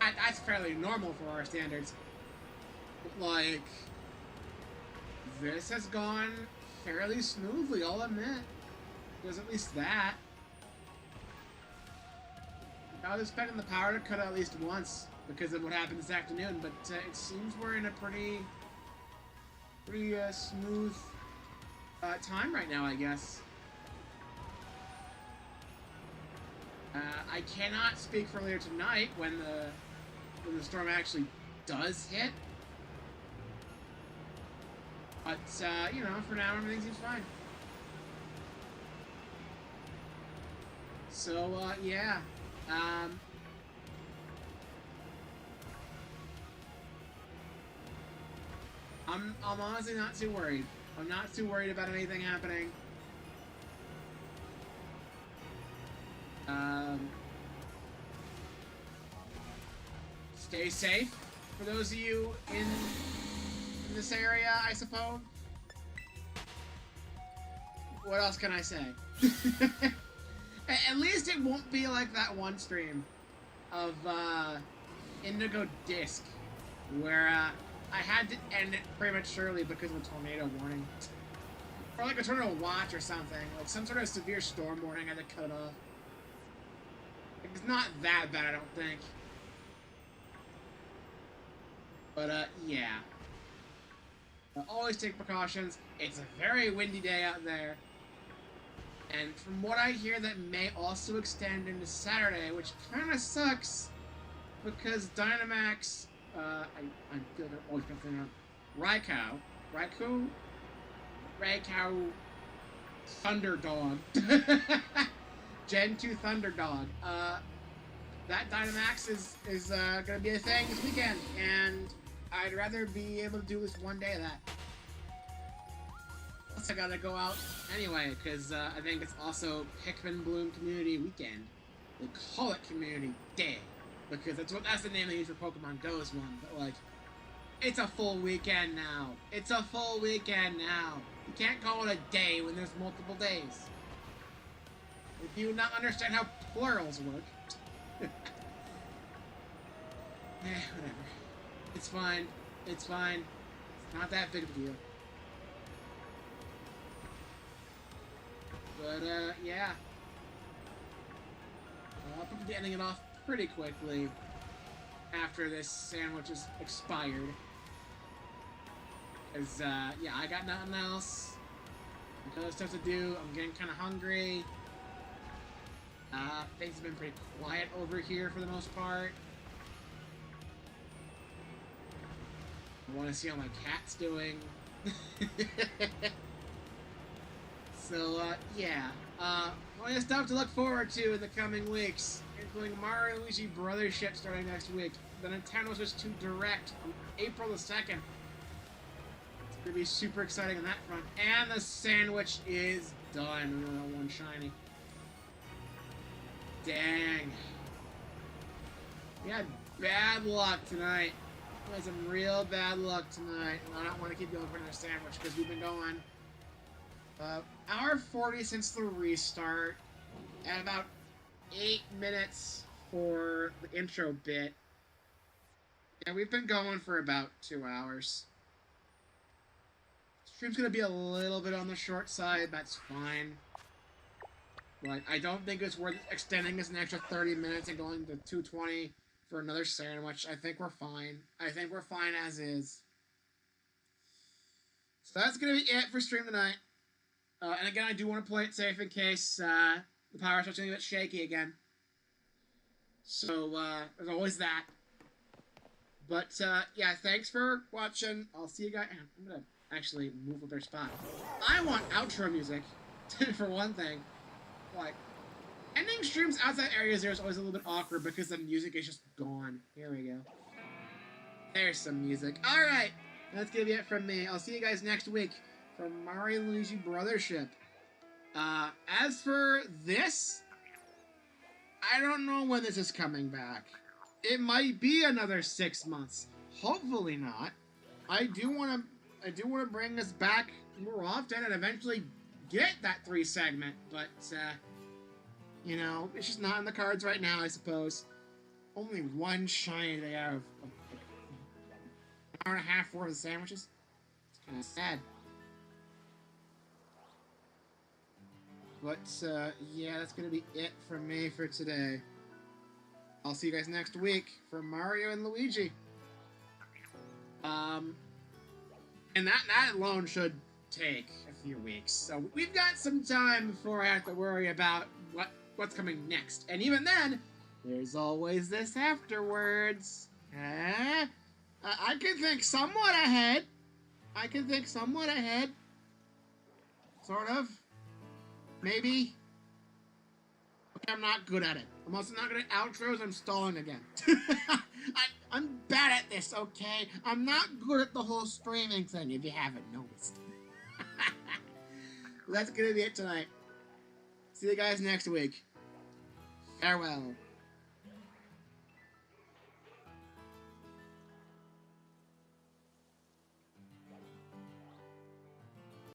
that's fairly normal for our standards. But, like, this has gone fairly smoothly, I'll admit. There's at least that. I was expecting the power to cut out at least once because of what happened this afternoon, but it seems we're in a pretty smooth time right now, I guess. I cannot speak for later tonight when the storm actually does hit. But, you know, for now, everything seems fine. So, yeah. I'm honestly not too worried. I'm not too worried about anything happening. Stay safe for those of you in this area, I suppose. What else can I say? At least it won't be like that one stream of indigo disc where I had to end it prematurely because of a tornado warning. Or like a tornado watch or something. Like some sort of severe storm warning, I had to cut it off. It's not that bad, I don't think. But, yeah. Always take precautions. It's a very windy day out there. And from what I hear, that may also extend into Saturday, which kind of sucks. Because Dynamax, I feel like I'm always confusing Raikou, Thunderdog, Gen 2 Thunderdog, that Dynamax is gonna be a thing this weekend, and I'd rather be able to do this one day of that. Plus I gotta go out anyway, because I think it's also Pikmin Bloom Community Weekend. They call it Community Day. Because that's the name they use for Pokemon Go's one, but like, it's a full weekend now. It's a full weekend now. You can't call it a day when there's multiple days. If you not understand how plurals work. Whatever. It's fine. It's fine. It's not that big of a deal. But, yeah. I'll probably be ending it off pretty quickly after this sandwich is expired. Because, yeah, I got nothing else. I've got other stuff to do. I'm getting kind of hungry. Things have been pretty quiet over here for the most part. I want to see how my cat's doing. So, yeah. Plenty of stuff to look forward to in the coming weeks, including Mario & Luigi Brothership starting next week. The Nintendo Switch 2 Direct on April the 2nd. It's going to be super exciting on that front. And the sandwich is done. We only got one shiny. Dang. We had bad luck tonight. We had some real bad luck tonight. And I don't want to keep going for another sandwich because we've been going hour 40 since the restart, and about 8 minutes for the intro bit. Yeah, we've been going for about 2 hours. Stream's gonna be a little bit on the short side, that's fine. But I don't think it's worth extending this an extra 30 minutes and going to 220 for another sandwich. I think we're fine. I think we're fine as is. So that's gonna be it for stream tonight. And again, I do want to play it safe in case the power starts getting a bit shaky again. So, there's always that. But, yeah, thanks for watching. I'll see you guys. I'm going to actually move up their spot. I want outro music, for one thing. Like, ending streams outside areas there is always a little bit awkward because the music is just gone. Here we go. There's some music. Alright, that's going to be it from me. I'll see you guys next week from Mario & Luigi Brothership. As for this, I don't know when this is coming back. It might be another 6 months. Hopefully not. I do want to bring us back more often and eventually get that 3 segment, but you know, it's just not in the cards right now, I suppose. Only one shiny day out of an hour and a half worth of sandwiches. It's kind of sad. But, yeah, that's going to be it from me for today. I'll see you guys next week for Mario and Luigi. And that alone should take a few weeks. So we've got some time before I have to worry about what's coming next. And even then, there's always this afterwards. I can think somewhat ahead. Sort of. Maybe. Okay, I'm not good at it. I'm also not good at outros. I'm stalling again. I'm bad at this, okay? I'm not good at the whole streaming thing, if you haven't noticed. That's gonna be it tonight. See you guys next week. Farewell.